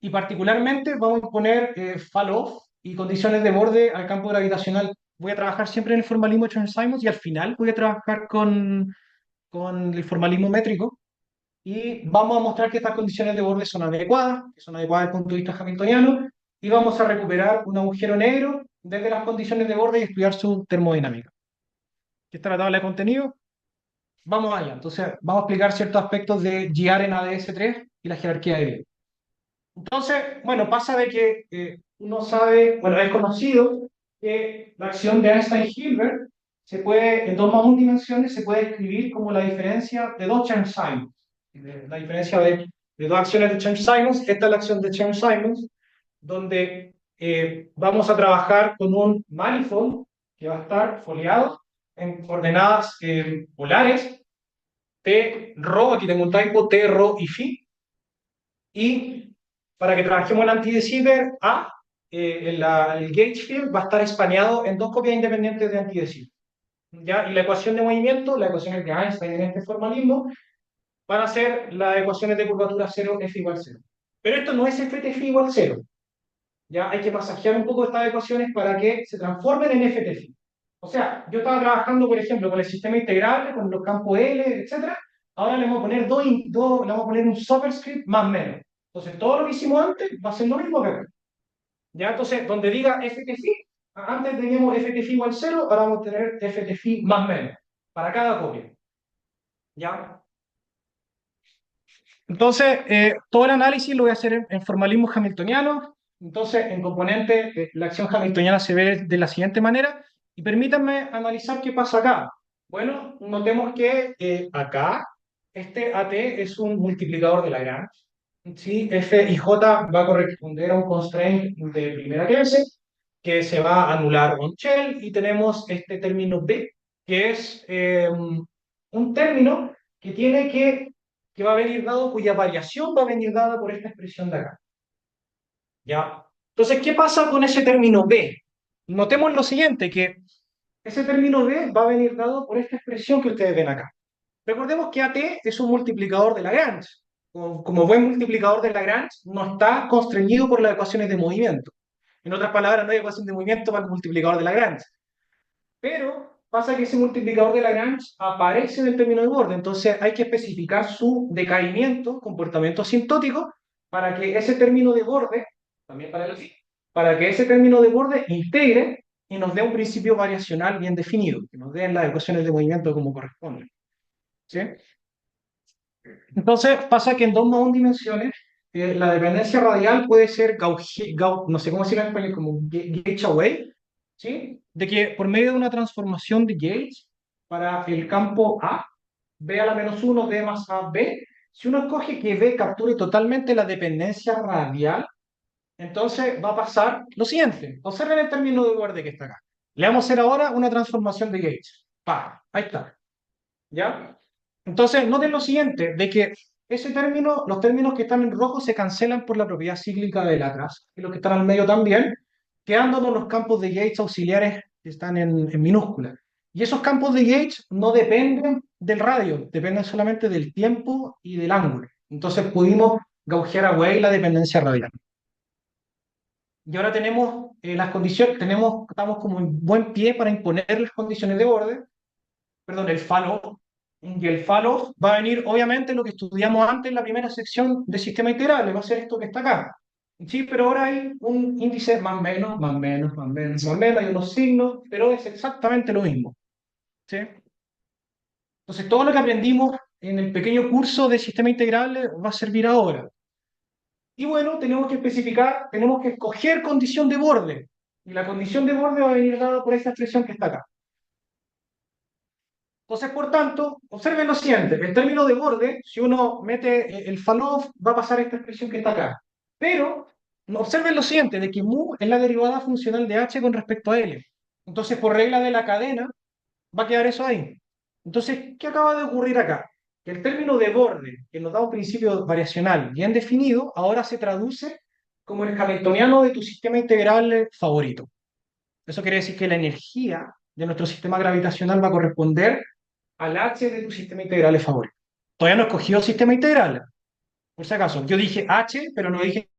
Y particularmente vamos a poner fall-off y condiciones de borde al campo gravitacional. Voy a trabajar siempre en el formalismo de Chern-Simons y al final voy a trabajar con el formalismo métrico y vamos a mostrar que estas condiciones de borde son adecuadas, que son adecuadas desde el punto de vista hamiltoniano, y vamos a recuperar un agujero negro desde las condiciones de borde y estudiar su termodinámica. ¿Qué está la tabla de contenido? Vamos allá. Entonces, vamos a explicar ciertos aspectos de GR en ADS3 y la jerarquía de Lie. Entonces, bueno, pasa de que uno sabe, bueno, es conocido que la acción de Einstein-Hilbert se puede, en 2 más 1 dimensiones, se puede escribir como la diferencia de dos Chern-Simons. La diferencia de dos acciones de Chern-Simons. Esta es la acción de Chern-Simons, donde vamos a trabajar con un manifold que va a estar foliado en coordenadas polares, T, ρ, aquí tengo un typo, T, ρ y phi, y para que trabajemos el anti-de A, el gauge field va a estar espaneado en 2 copias independientes de anti-de ¿ya? Y la ecuación de movimiento, la ecuación de Einstein en este formalismo, van a ser las ecuaciones de curvatura cero, F igual 0. Pero esto no es FTF igual 0. Ya hay que pasajear un poco estas ecuaciones para que se transformen en FTF. O sea, yo estaba trabajando, por ejemplo, con el sistema integral, con los campos L, etc. Ahora le vamos a poner le vamos a poner un superscript más menos. Entonces, todo lo que hicimos antes va a ser lo mismo que acá. ¿Ya? Entonces, donde diga FTF, antes teníamos FTF igual 0, ahora vamos a tener FTF más menos, para cada copia. ¿Ya? Entonces, todo el análisis lo voy a hacer en formalismo hamiltoniano. Entonces, en componente, la acción hamiltoniana se ve de la siguiente manera. Y permítanme analizar qué pasa acá. Bueno, notemos que acá este AT es un multiplicador de Lagrange. ¿sí? F y J va a corresponder a un constraint de primera clase que se va a anular on shell y tenemos este término B, que es un término que que va a venir dado, cuya variación va a venir dada por esta expresión de acá. ¿Ya? Entonces, ¿qué pasa con ese término B? Notemos lo siguiente, que ese término B va a venir dado por esta expresión que ustedes ven acá. Recordemos que AT es un multiplicador de Lagrange. Como buen multiplicador de Lagrange, no está constreñido por las ecuaciones de movimiento. En otras palabras, no hay ecuación de movimiento para el multiplicador de Lagrange. Pero pasa que ese multiplicador de Lagrange aparece en el término de borde, entonces hay que especificar su decaimiento, comportamiento asintótico, para que ese término de borde, también para el fin, para que ese término de borde integre y nos dé un principio variacional bien definido, que nos den las ecuaciones de movimiento como corresponden. ¿Sí? Entonces pasa que en 2 más 1 dimensiones la dependencia radial puede ser no sé cómo decirlo en español, como gauge away, ¿sí? De que por medio de una transformación de gauge para el campo A, B a la menos uno, D más A, B, si uno escoge que B capture totalmente la dependencia radial, entonces va a pasar lo siguiente. Observen el término de borde que está acá. Le vamos a hacer ahora una transformación de gauge. Ahí está. ¿Ya? Entonces, noten lo siguiente, de que ese término, los términos que están en rojo se cancelan por la propiedad cíclica del atrás, y los que están al medio también, quedándonos los campos de Yates auxiliares que están en minúscula. Y esos campos de Yates no dependen del radio, dependen solamente del tiempo y del ángulo. Entonces pudimos gaugear away la dependencia radial. Y ahora tenemos las condiciones, estamos como en buen pie para imponer las condiciones de borde, perdón, el fall-off. Y el fall-off va a venir, obviamente, lo que estudiamos antes en la primera sección de sistema integral, va a ser esto que está acá. Sí, pero ahora hay un índice más menos, más menos, más menos, más menos, hay unos signos, pero es exactamente lo mismo. ¿Sí? Entonces, todo lo que aprendimos en el pequeño curso de sistema integral va a servir ahora. Y bueno, tenemos que especificar, tenemos que escoger condición de borde. Y la condición de borde va a venir dada por esta expresión que está acá. Entonces, por tanto, observen lo siguiente, el término de borde, si uno mete el falloff, va a pasar esta expresión que está acá. Pero, observen lo siguiente, de que mu es la derivada funcional de h con respecto a L. Entonces, por regla de la cadena, va a quedar eso ahí. Entonces, ¿qué acaba de ocurrir acá? Que el término de borde, que nos da un principio variacional bien definido, ahora se traduce como el hamiltoniano de tu sistema integral favorito. Eso quiere decir que la energía de nuestro sistema gravitacional va a corresponder al H de tu sistema integral favorito. Todavía no he escogido sistema integral, por si acaso. Yo dije H, pero no dije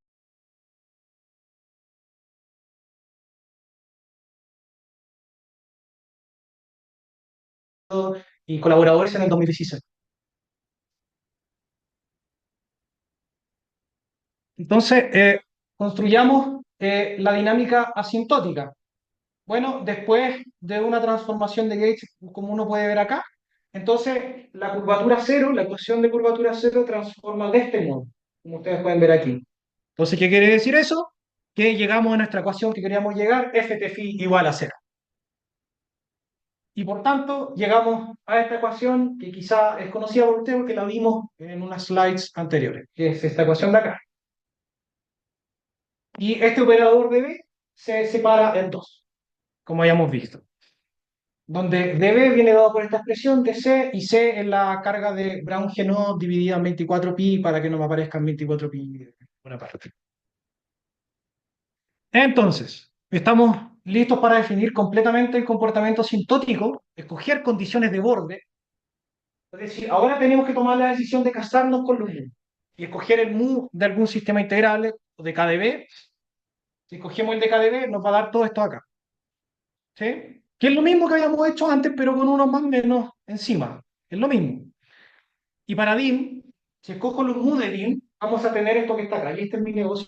y colaboradores en el 2016. Entonces, construyamos la dinámica asintótica. Bueno, después de una transformación de Gates, como uno puede ver acá, entonces la curvatura cero, la ecuación de curvatura cero transforma de este modo, como ustedes pueden ver aquí. Entonces, ¿qué quiere decir eso? Que llegamos a nuestra ecuación que queríamos llegar, ft igual a cero. Y por tanto, llegamos a esta ecuación que quizá es conocida por ustedes porque la vimos en unas slides anteriores, que es esta ecuación de acá. Y este operador de B se separa en dos, como hayamos visto. Donde dB viene dado por esta expresión de C y C es la carga de Brown-Genot dividida en 24pi para que no me aparezcan 24pi en una parte. Entonces, estamos listos para definir completamente el comportamiento asintótico, escoger condiciones de borde. Es decir, ahora tenemos que tomar la decisión de casarnos con los mu y escoger el mu de algún sistema integral o de KdB. Si escogemos el de KdB, nos va a dar todo esto acá. ¿Sí? Que es lo mismo que habíamos hecho antes, pero con unos más menos encima. Es lo mismo. Y para DIM, si escojo los mu de DIM, vamos a tener esto que está acá. Y este es mi negocio.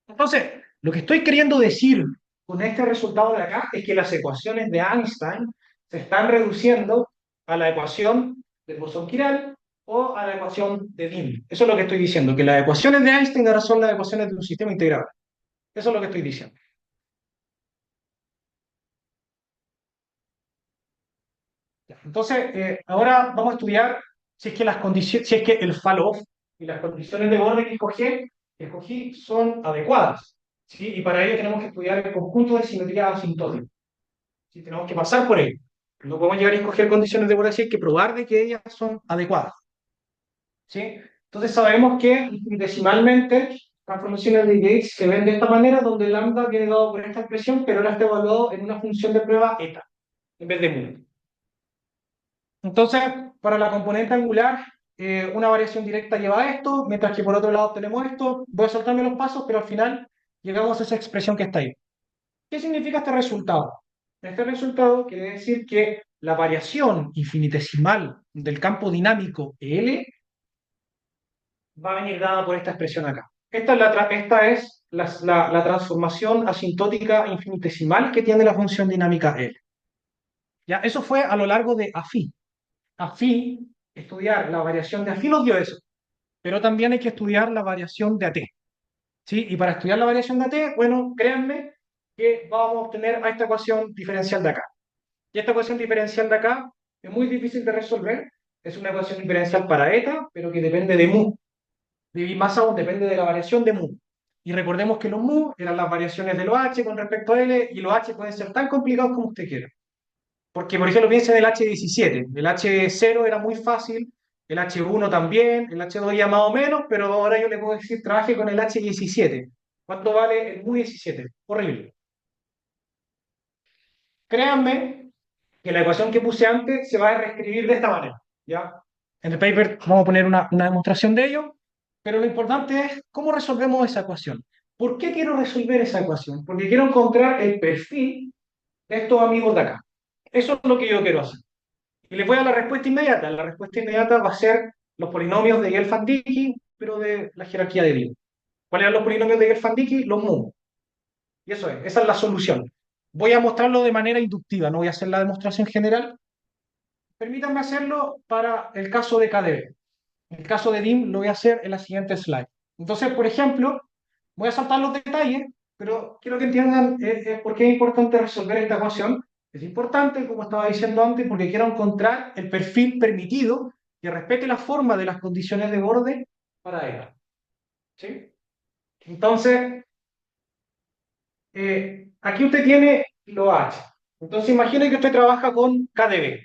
Entonces, lo que estoy queriendo decir con este resultado de acá es que las ecuaciones de Einstein se están reduciendo a la ecuación del bosón quiral o a la ecuación de DIM. Eso es lo que estoy diciendo, que las ecuaciones de Einstein ahora son las ecuaciones de un sistema integral. Eso es lo que estoy diciendo. Entonces, ahora vamos a estudiar si es que las condiciones, si es que el fall-off y las condiciones de borde que escogí son adecuadas, ¿sí? Y para ello tenemos que estudiar el conjunto de simetría asintótica, ¿sí? Tenemos que pasar por él. No podemos llegar a escoger condiciones de borde así, hay que probar de que ellas son adecuadas, ¿sí? Entonces sabemos que infinitesimalmente transformaciones de Gates se ven de esta manera, donde lambda viene dado por esta expresión, pero ahora está evaluado en una función de prueba eta, en vez de mu. Entonces, para la componente angular, una variación directa lleva a esto, mientras que por otro lado tenemos esto. Voy a saltarme los pasos, pero al final llegamos a esa expresión que está ahí. ¿Qué significa este resultado? Este resultado quiere decir que la variación infinitesimal del campo dinámico L va a venir dada por esta expresión acá. Esta es la transformación asintótica infinitesimal que tiene la función dinámica L. ¿Ya? Eso fue a lo largo de AFI. AFI, estudiar la variación de AFI nos dio eso, pero también hay que estudiar la variación de AT. ¿Sí? Y para estudiar la variación de AT, bueno, créanme que vamos a obtener a esta ecuación diferencial de acá. Y esta ecuación diferencial de acá es muy difícil de resolver. Es una ecuación diferencial para eta, pero que depende de mu. Y más aún depende de la variación de mu. Y recordemos que los mu eran las variaciones de los h con respecto a L, y los h pueden ser tan complicados como usted quiera. Porque, por ejemplo, piensen en el H17. El H0 era muy fácil, el H1 también, el H2 ya más o menos, pero ahora yo le puedo decir, trabaje con el H17. ¿Cuánto vale el mu17? Horrible. Créanme que la ecuación que puse antes se va a reescribir de esta manera, ¿ya? En el paper vamos a poner una demostración de ello, pero lo importante es cómo resolvemos esa ecuación. ¿Por qué quiero resolver esa ecuación? Porque quiero encontrar el perfil de estos amigos de acá. Eso es lo que yo quiero hacer. Y les voy a dar la respuesta inmediata. La respuesta inmediata va a ser los polinomios de Gelfand-Dicke, pero de la jerarquía de Lie. ¿Cuáles eran los polinomios de Gelfand-Dicke? Los mu. Y eso es, esa es la solución. Voy a mostrarlo de manera inductiva, no voy a hacer la demostración general. Permítanme hacerlo para el caso de KDB. El caso de DIM lo voy a hacer en la siguiente slide. Entonces, por ejemplo, voy a saltar los detalles, pero quiero que entiendan por qué es importante resolver esta ecuación. Es importante, como estaba diciendo antes, porque quiero encontrar el perfil permitido que respete la forma de las condiciones de borde para ella. ¿Sí? Entonces, aquí usted tiene lo H. Entonces, imagine que usted trabaja con KDB.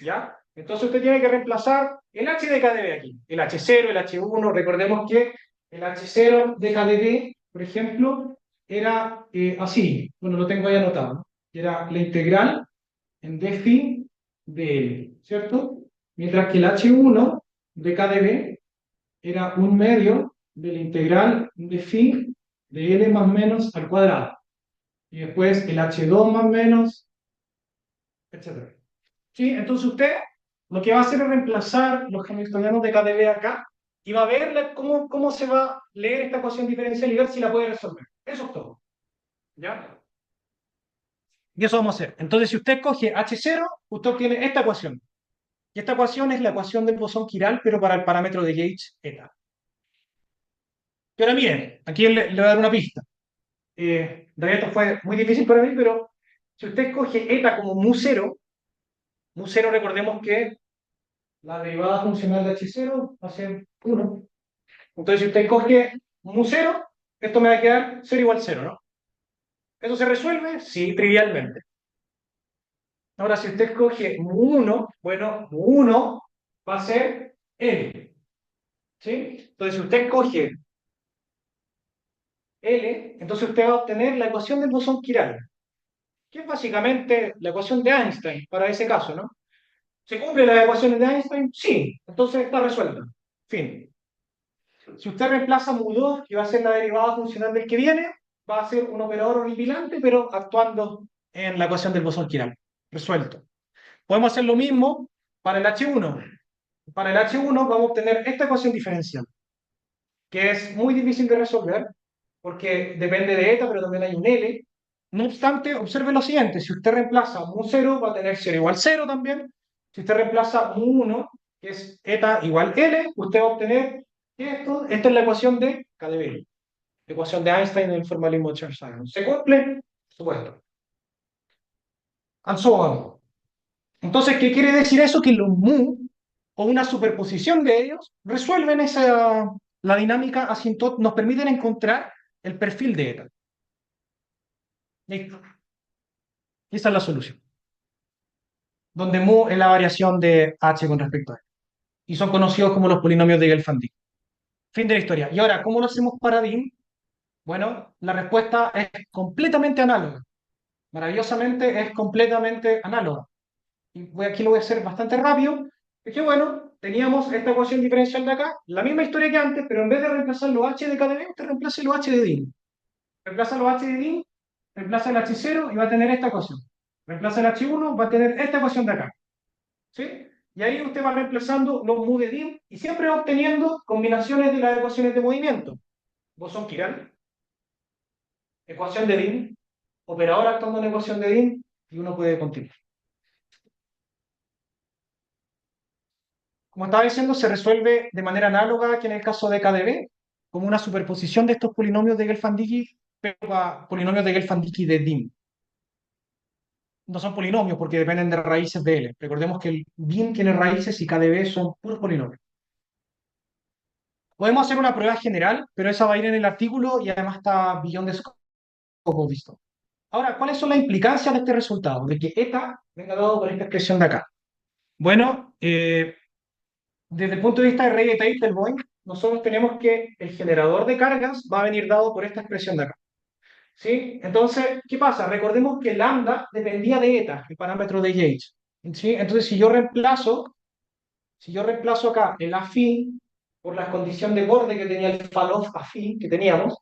¿Ya? Entonces usted tiene que reemplazar el H de KDB aquí. El H0, el H1. Recordemos que el H0 de KDB, por ejemplo, era así. Bueno, lo tengo ahí anotado, ¿no? Era la integral en d phi de L, ¿cierto? Mientras que el H1 de KDB era un medio de la integral de phi de L más menos al cuadrado. Y después el H2 más menos, etcétera. ¿Sí? Entonces usted lo que va a hacer es reemplazar los hamiltonianos de KdV acá y va a ver cómo se va a leer esta ecuación diferencial y ver si la puede resolver. Eso es todo. ¿Ya? Y eso vamos a hacer. Entonces, si usted coge H0, usted obtiene esta ecuación. Y esta ecuación es la ecuación del bosón quiral, pero para el parámetro de Gauge eta. Y ahora miren, aquí le voy a dar una pista. En realidad esto fue muy difícil para mí, pero si usted coge eta como mu 0 recordemos que la derivada funcional de H0 va a ser 1. Entonces, si usted coge mu 0, esto me va a quedar 0 igual 0, ¿no? ¿Eso se resuelve? Sí, trivialmente. Ahora, si usted coge mu 1, bueno, mu 1 va a ser L. ¿Sí? Entonces, si usted coge L, entonces usted va a obtener la ecuación del bosón quiral, que es básicamente la ecuación de Einstein para ese caso, ¿no? ¿Se cumplen las ecuaciones de Einstein? Sí. Entonces está resuelta. Fin. Si usted reemplaza mu2, que va a ser la derivada funcional del que viene, va a ser un operador horripilante, pero actuando en la ecuación del bosón quiral. Resuelto. Podemos hacer lo mismo para el H1. Para el H1 vamos a obtener esta ecuación diferencial, que es muy difícil de resolver, porque depende de eta, pero también hay un L. No obstante, observe lo siguiente: si usted reemplaza mu0, va a tener 0 igual 0 también. Si usted reemplaza mu1, que es eta igual L, usted va a obtener esto. Esta es la ecuación de KdV, ecuación de Einstein del formalismo de Chern-Simons. ¿Se cumple? Por supuesto. And so on. Entonces, ¿qué quiere decir eso? Que los mu o una superposición de ellos, resuelven la dinámica asintótica, nos permiten encontrar el perfil de eta. Listo. Y esa es la solución, donde mu es la variación de h con respecto a. Y son conocidos como los polinomios de Gelfandini. Fin de la historia. Y ahora, ¿cómo lo hacemos para DIM? Bueno, la respuesta es completamente análoga. Maravillosamente es completamente análoga. Y aquí lo voy a hacer bastante rápido. Es que bueno, teníamos esta ecuación diferencial de acá, la misma historia que antes, pero en vez de reemplazar los h de KdV, usted reemplaza los h de DIM. Reemplaza los h de DIM, reemplaza el h0 y va a tener esta ecuación. Reemplaza el h1, va a tener esta ecuación de acá. ¿Sí? Y ahí usted va reemplazando los mu de DIM y siempre va obteniendo combinaciones de las ecuaciones de movimiento. Bosón Chiral, ecuación de DIM, operador actuando en ecuación de DIM, y uno puede continuar. Como estaba diciendo, se resuelve de manera análoga que en el caso de KdV, como una superposición de estos polinomios de Gelfandiki, pero para polinomios de Gelfandiki de DIM. No son polinomios porque dependen de raíces de L. Recordemos que el DIM tiene raíces y KdV son puros polinomios. Podemos hacer una prueba general, pero esa va a ir en el artículo y además está beyond the scope visto. Ahora, ¿cuáles son las implicancias de este resultado? De que eta venga dado por esta expresión de acá. Bueno, desde el punto de vista de Rey y Teitelbaum, nosotros tenemos que el generador de cargas va a venir dado por esta expresión de acá. ¿Sí? Entonces, ¿qué pasa? Recordemos que lambda dependía de eta, el parámetro de gauge. ¿Sí? Entonces, si yo reemplazo acá el afín por la condición de borde que tenía el falov afín que teníamos,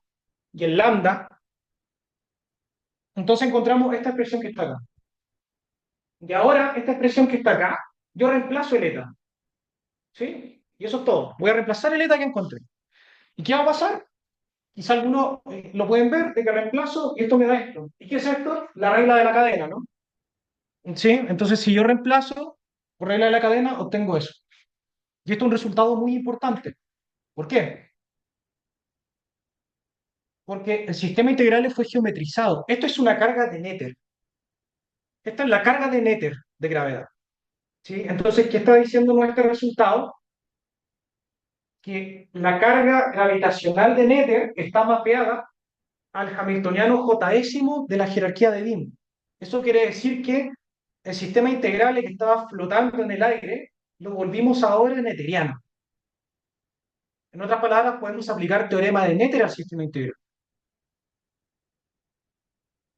y el lambda, entonces encontramos esta expresión que está acá. Y ahora, esta expresión que está acá, yo reemplazo el eta. ¿Sí? Y eso es todo. Voy a reemplazar el eta que encontré. ¿Y qué va a pasar? Quizá algunos lo pueden ver, de que reemplazo y esto me da esto. ¿Y qué es esto? La regla de la cadena, ¿no? ¿Sí? Entonces, si yo reemplazo por regla de la cadena, obtengo eso. Y esto es un resultado muy importante. ¿Por qué? Porque el sistema integral fue geometrizado. Esto es una carga de Noether. Esta es la carga de Noether de gravedad. ¿Sí? Entonces, ¿qué está diciendo nuestro resultado? Que la carga gravitacional de Noether está mapeada al hamiltoniano jésimo de la jerarquía de DIM. Eso quiere decir que el sistema integral que estaba flotando en el aire lo volvimos ahora noetheriano. En otras palabras, podemos aplicar teorema de Noether al sistema integral.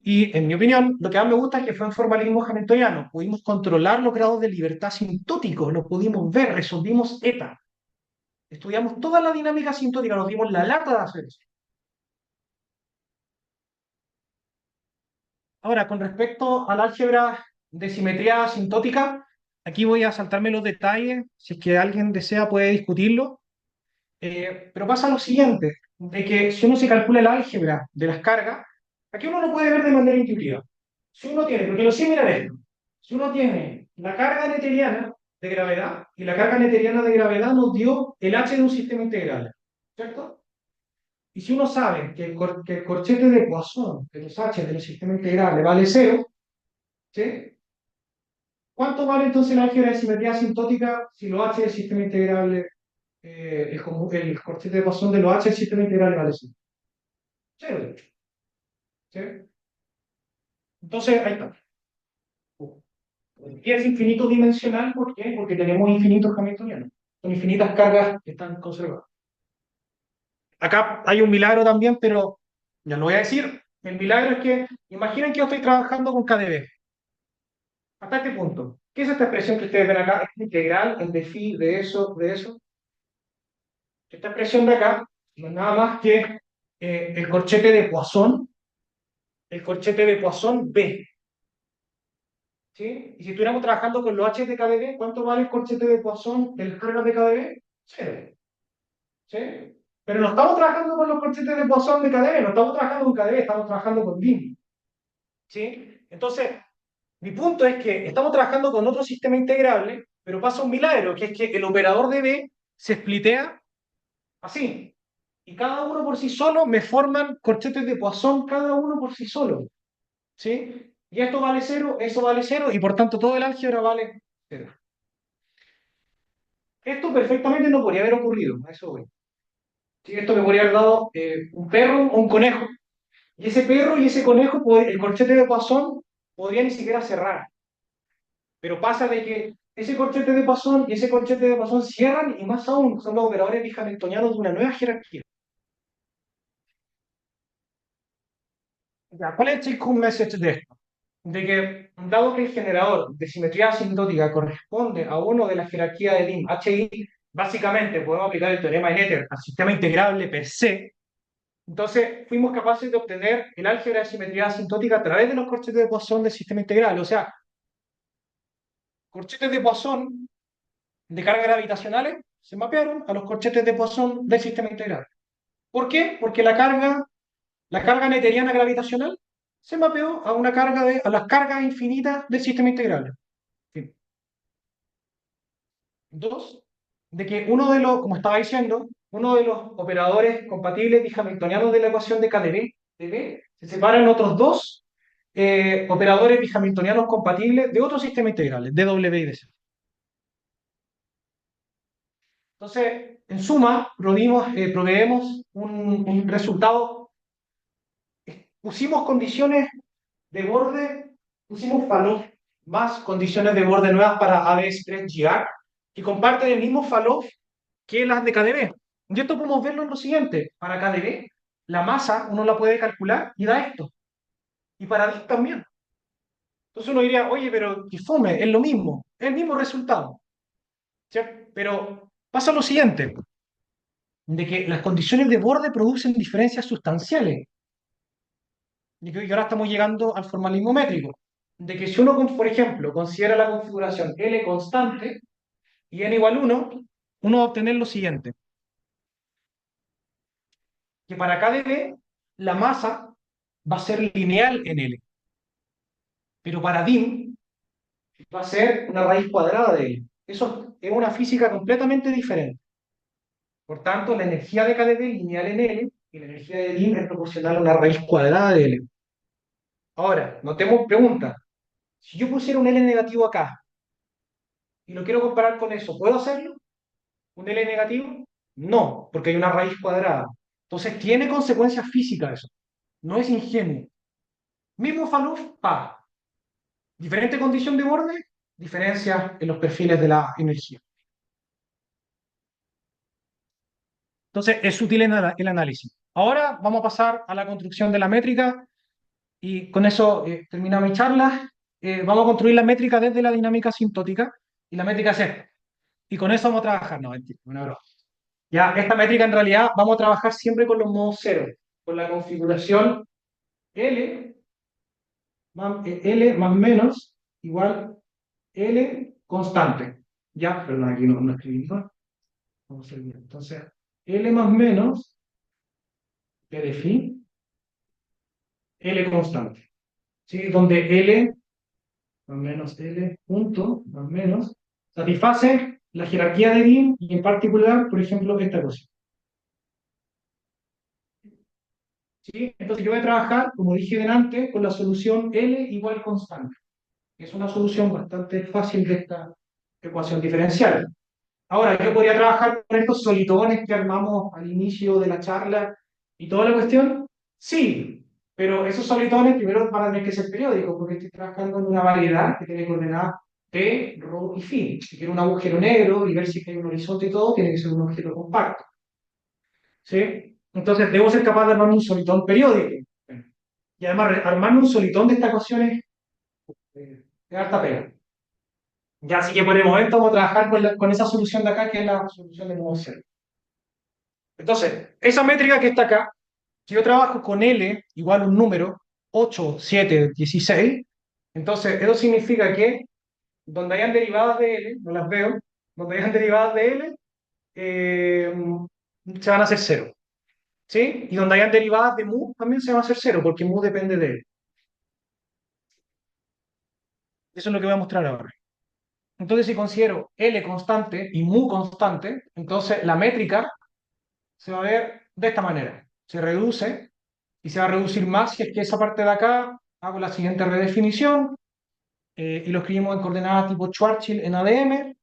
Y en mi opinión, lo que más me gusta es que fue en formalismo hamiltoniano. Pudimos controlar los grados de libertad asintóticos, lo pudimos ver, resolvimos eta. Estudiamos toda la dinámica asintótica, nos dimos la lata de hacer eso. Ahora, con respecto al álgebra de simetría asintótica, aquí voy a saltarme los detalles, si es que alguien desea puede discutirlo, pero pasa lo siguiente, de que si uno se calcula el álgebra de las cargas, aquí uno lo puede ver de manera intuitiva. Si uno tiene, porque lo sé, mirar esto, si uno tiene la carga newtoniana de gravedad, y la carga newtoniana de gravedad nos dio el h de un sistema integral, ¿cierto? Y si uno sabe que el corchete de Poisson de los h de los sistemas integrales vale cero, ¿sí? ¿Cuánto vale entonces la álgebra de simetría asintótica si los h del sistema integral, el corchete de Poisson de los h del sistema integral vale cero? Cero, de hecho. ¿Sí? Entonces, ahí está. Y es infinito dimensional, ¿por qué? Porque tenemos infinitos hamiltonianos. Son infinitas cargas que están conservadas. Acá hay un milagro también, pero ya lo voy a decir. El milagro es que, imaginen que yo estoy trabajando con KdV. Hasta este punto. ¿Qué es esta expresión que ustedes ven acá? Es integral, en de phi, de eso, de eso. Esta expresión de acá no es nada más que el corchete de Poisson, B. ¿Sí? Y si estuviéramos trabajando con los H de KdV, ¿cuánto vale el corchete de Poisson del carga de KdV? Cero. ¿Sí? Pero no estamos trabajando con los corchetes de Poisson de KdV, no estamos trabajando con KdV, estamos trabajando con DIM. ¿Sí? Entonces, mi punto es que estamos trabajando con otro sistema integrable, pero pasa un milagro, que es que el operador de B se splitea así. Y cada uno por sí solo me forman corchetes de Poisson, cada uno por sí solo. ¿Sí? Y esto vale cero, eso vale cero, y por tanto todo el álgebra vale cero. Esto perfectamente no podría haber ocurrido, a eso voy. Sí, esto me podría haber dado un perro o un conejo. Y ese perro y ese conejo, el corchete de Poisson, podría ni siquiera cerrar. Pero pasa de que ese corchete de Poisson y ese corchete de Poisson cierran y más aún son los operadores hamiltonianos de una nueva jerarquía. Ya, ¿cuál es el take home message de esto? De que, dado que el generador de simetría asintótica corresponde a uno de la jerarquía de DIM HI, básicamente podemos aplicar el teorema de Noether al sistema integrable per se. Entonces, fuimos capaces de obtener el álgebra de simetría asintótica a través de los corchetes de Poisson del sistema integral. O sea, corchetes de Poisson de cargas gravitacionales se mapearon a los corchetes de Poisson del sistema integral. ¿Por qué? Porque la carga newtoniana gravitacional se mapeó a las cargas infinitas del sistema integral. Sí. Dos, de que como estaba diciendo, uno de los operadores compatibles y hamiltonianos de la ecuación de KdV, se separan en otros dos operadores bihamiltonianos compatibles de otros sistemas integrales, dW y dC. Entonces, en suma, proveemos un resultado. Pusimos condiciones de borde, pusimos Faloff más condiciones de borde nuevas para AB Express GR, que comparten el mismo Faloff que las de KdV. Y esto podemos verlo en lo siguiente: para KdV, la masa uno la puede calcular y da esto, y para DIC también. Entonces uno diría, oye, pero que fome, es lo mismo, es el mismo resultado, ¿cierto? Pero pasa lo siguiente, de que las condiciones de borde producen diferencias sustanciales, y que ahora estamos llegando al formalismo métrico, de que si uno, por ejemplo, considera la configuración L constante y n igual 1, uno va a obtener lo siguiente, que para KdV la masa va a ser lineal en L, pero para DIM va a ser una raíz cuadrada de L. Eso es una física completamente diferente. Por tanto, la energía de KdV es lineal en L y la energía de DIM es proporcional a una raíz cuadrada de L. Ahora, notemos pregunta. Si yo pusiera un L negativo acá y lo quiero comparar con eso, ¿puedo hacerlo? ¿Un L negativo? No, porque hay una raíz cuadrada. Entonces tiene consecuencias físicas eso. No es ingenuo. Mismo Falouf, pa. Diferente condición de borde, diferencia en los perfiles de la energía. Entonces es útil el análisis. Ahora vamos a pasar a la construcción de la métrica y con eso termina mi charla. Vamos a construir la métrica desde la dinámica asintótica y la métrica es esta. Y con eso vamos a trabajar. No, mentira, una broma. Ya, esta métrica en realidad vamos a trabajar siempre con los modos cero, con la configuración L más menos igual L constante. Ya, perdón, aquí no escribí mal. Vamos a hacer bien. Entonces, L más menos P de phi, L constante. ¿Sí? Donde L más menos L punto más menos satisface la jerarquía de DIN y en particular, por ejemplo, esta ecuación. ¿Sí? Entonces yo voy a trabajar, como dije delante, con la solución L igual constante. Es una solución bastante fácil de esta ecuación diferencial. Ahora, yo podría trabajar con estos solitones que armamos al inicio de la charla y toda la cuestión. Sí, pero esos solitones primero van a tener que ser periódicos, porque estoy trabajando en una variedad que tiene coordenadas P, ρ y phi. Si quiero un agujero negro y ver si hay un horizonte y todo, tiene que ser un objeto compacto. ¿Sí? Entonces, debo ser capaz de armar un solitón periódico. Y además, armar un solitón de esta ecuación es harta pega. Ya, así que por el momento vamos a trabajar con esa solución de acá, que es la solución de modo cero. Entonces, esa métrica que está acá, si yo trabajo con L igual a un número, 8, 7, 16, entonces eso significa que donde hayan derivadas de L, no las veo, donde hayan derivadas de L, eh, se van a hacer cero. ¿Sí? Y donde hayan derivadas de mu, también se van a hacer cero, porque mu depende de L. Eso es lo que voy a mostrar ahora. Entonces, si considero L constante y mu constante, entonces la métrica se va a ver de esta manera. Se reduce y se va a reducir más si es que esa parte de acá hago la siguiente redefinición y lo escribimos en coordenadas tipo Schwarzschild en ADM.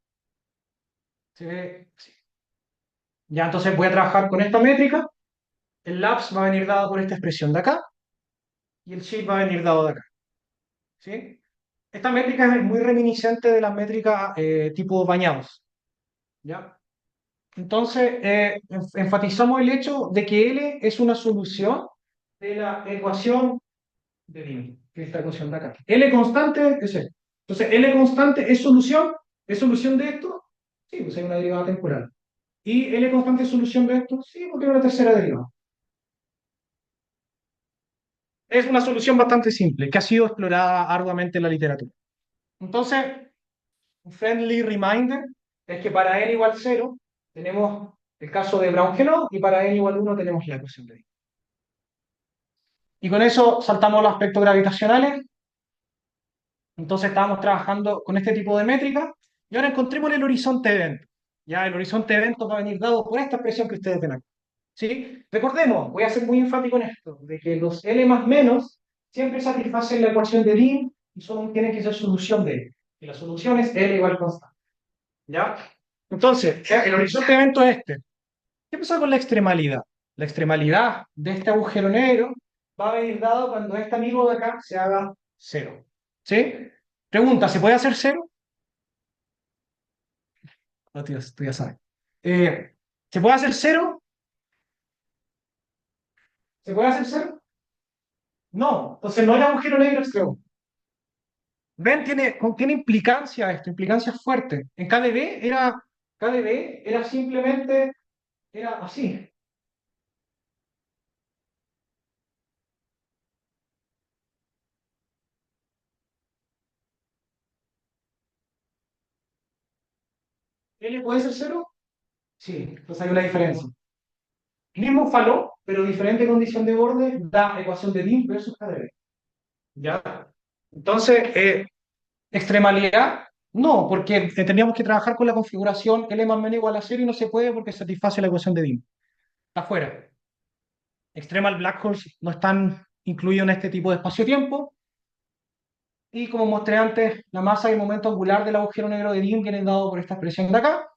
Se ve así. Ya, entonces voy a trabajar con esta métrica. El laps va a venir dado por esta expresión de acá y el shape va a venir dado de acá. ¿Sí? Esta métrica es muy reminiscente de las métricas tipo bañados. ¿Ya? Entonces, enfatizamos el hecho de que L es una solución de la ecuación de Dym, que es esta ecuación de acá. L constante es esto. Entonces, L constante es solución de esto, sí, pues hay una derivada temporal. Y L constante es solución de esto, sí, porque hay una tercera derivada. Es una solución bastante simple, que ha sido explorada arduamente en la literatura. Entonces, un friendly reminder es que para n igual 0 tenemos el caso de Brown-Genoa y para n igual 1 tenemos la ecuación de Dym. Y con eso saltamos los aspectos gravitacionales. Entonces estábamos trabajando con este tipo de métrica y ahora encontremos el horizonte de evento. Ya el horizonte de evento va a venir dado por esta expresión que ustedes ven aquí. ¿Sí? Recordemos, voy a ser muy enfático en esto, de que los L más menos siempre satisfacen la ecuación de Dym y solo tienen que ser solución de L. Y la solución es L igual constante. ¿Ya? Entonces, ya, el horizonte de evento es este. ¿Qué pasa con la extremalidad? La extremalidad de este agujero negro va a venir dado cuando este amigo de acá se haga cero. ¿Sí? Pregunta, ¿se puede hacer cero? No, tío, tú ya sabes. Eh, ¿Se puede hacer cero? ¿Se puede hacer cero? No, entonces no hay agujero negro extremo. ¿Ven? Tiene implicancia esto, implicancia fuerte. En KDB era simplemente, era así. ¿L puede ser cero? Sí, entonces hay una diferencia. Mismo faló, pero diferente condición de borde da ecuación de Dym versus KdV. ¿Ya? Entonces, extremalidad, no, porque tendríamos que trabajar con la configuración L más menos igual a cero y no se puede porque satisface la ecuación de Dym. Está fuera. Extremal black holes no están incluidos en este tipo de espacio-tiempo. Y como mostré antes, la masa y el momento angular del agujero negro de Dym vienen dados por esta expresión de acá.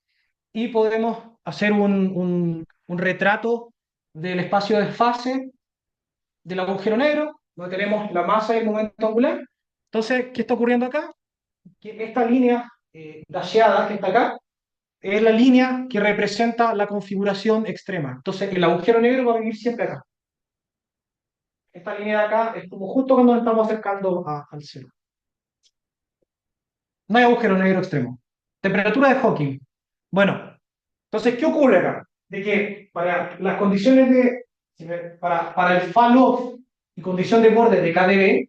Y podemos hacer un retrato del espacio de fase del agujero negro, donde tenemos la masa y el momento angular. Entonces, ¿qué está ocurriendo acá? Que esta línea dasheada que está acá es la línea que representa la configuración extrema. Entonces, el agujero negro va a venir siempre acá. Esta línea de acá es como justo cuando nos estamos acercando al cero. No hay agujero negro extremo. Temperatura de Hawking. Bueno, entonces, ¿qué ocurre acá? De que para las condiciones para el fall-off y condición de borde de KdV,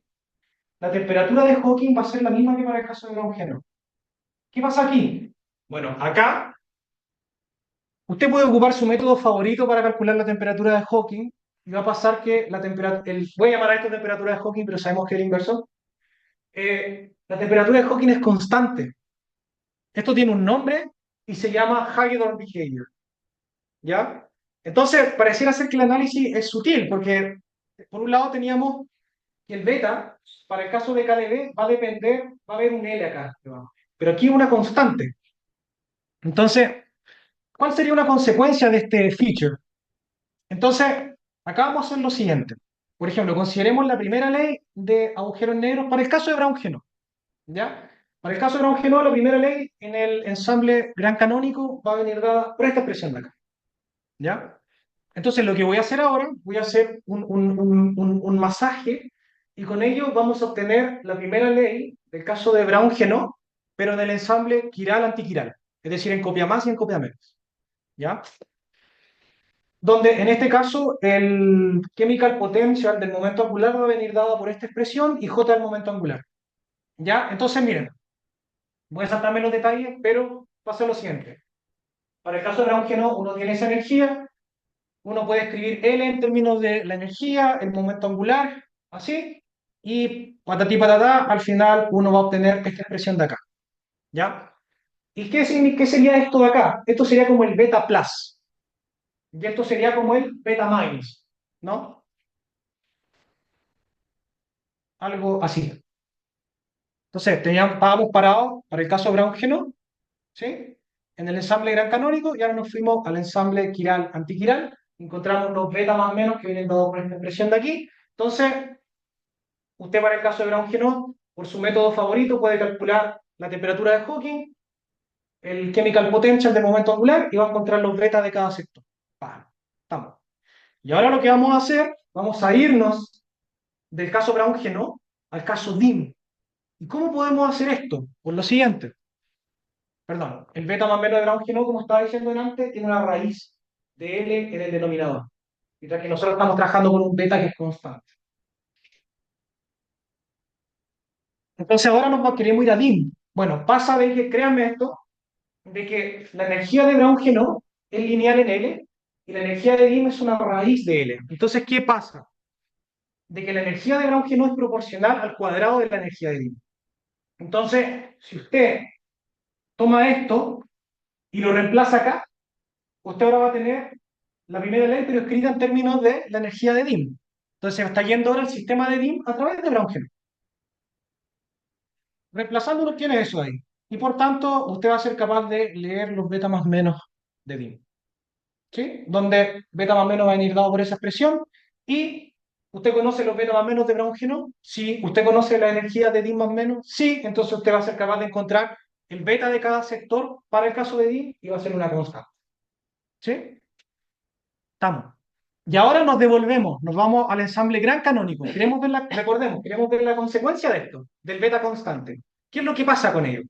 la temperatura de Hawking va a ser la misma que para el caso de Longino. ¿Qué pasa aquí? Bueno, acá usted puede ocupar su método favorito para calcular la temperatura de Hawking y va a pasar que la temperatura, voy a llamar a esto temperatura de Hawking, pero sabemos que es el inverso. La temperatura de Hawking es constante. Esto tiene un nombre y se llama Hagedorn Behavior. ¿Ya? Entonces, pareciera ser que el análisis es sutil, porque por un lado teníamos que el beta, para el caso de KdV, va a depender, va a haber un L acá, pero aquí una constante. Entonces, ¿cuál sería una consecuencia de este feature? Entonces, acá vamos a hacer lo siguiente. Por ejemplo, consideremos la primera ley de agujeros negros para el caso de Brown-Genoa, ¿ya? Para el caso de Brown-Genoa, la primera ley en el ensamble gran canónico va a venir dada por esta expresión de acá, ¿ya? Entonces, lo que voy a hacer ahora, voy a hacer un masaje y con ello vamos a obtener la primera ley del caso de Brown-Genoa, pero en el ensamble quiral-antiquiral, es decir, en copia más y en copia menos, ¿ya? Donde en este caso el chemical potential del momento angular va a venir dado por esta expresión y J del momento angular, ¿ya? Entonces, miren, voy a saltarme los detalles, pero pasa lo siguiente. Para el caso de Brown-Genoa, uno tiene esa energía. Uno puede escribir L en términos de la energía, el momento angular, así, y patatí patatá, al final uno va a obtener esta expresión de acá, ¿ya? ¿Y qué sería esto de acá? Esto sería como el beta plus, y esto sería como el beta minus, ¿no? Algo así. Entonces, estábamos parados para el caso Brown-Genoa, ¿sí? en el ensamble gran canónico y ahora nos fuimos al ensamble quiral antiquiral. Encontramos los beta más o menos que vienen dados por esta expresión de aquí. Entonces, usted para el caso de Brown-Genot, por su método favorito, puede calcular la temperatura de Hawking, el chemical potential del momento angular y va a encontrar los beta de cada sector. Vale, estamos. Y ahora lo que vamos a hacer, vamos a irnos del caso Brown-Genot al caso DIM. ¿Y cómo podemos hacer esto? Pues lo siguiente. Perdón, el beta más menos de Brown-Genot, como estaba diciendo antes, tiene una raíz de L en el denominador. Mientras que nosotros estamos trabajando con un beta que es constante. Entonces ahora queremos ir a DIM. Bueno, pasa de que, créanme esto, de que la energía de Brown-Genot es lineal en L y la energía de DIM es una raíz de L. Entonces, ¿qué pasa? De que la energía de Brown-Genot es proporcional al cuadrado de la energía de DIM. Entonces, si usted toma esto y lo reemplaza acá, usted ahora va a tener la primera ley, pero escrita en términos de la energía de DIM. Entonces, está yendo ahora el sistema de DIM a través de Brown-Genot. Reemplazándolo tiene eso ahí. Y por tanto, usted va a ser capaz de leer los beta más menos de DIM. ¿Sí? Donde beta más menos va a venir dado por esa expresión. Y usted conoce los beta más menos de Brown-Genot. Sí. Usted conoce la energía de DIM más menos. Sí. Entonces usted va a ser capaz de encontrar el beta de cada sector para el caso de DIM y va a ser una constante. ¿Sí? Estamos. Y ahora nos devolvemos, nos vamos al ensamble gran canónico. Queremos ver recordemos, queremos ver la consecuencia de esto, del beta constante. ¿Qué es lo que pasa con ello?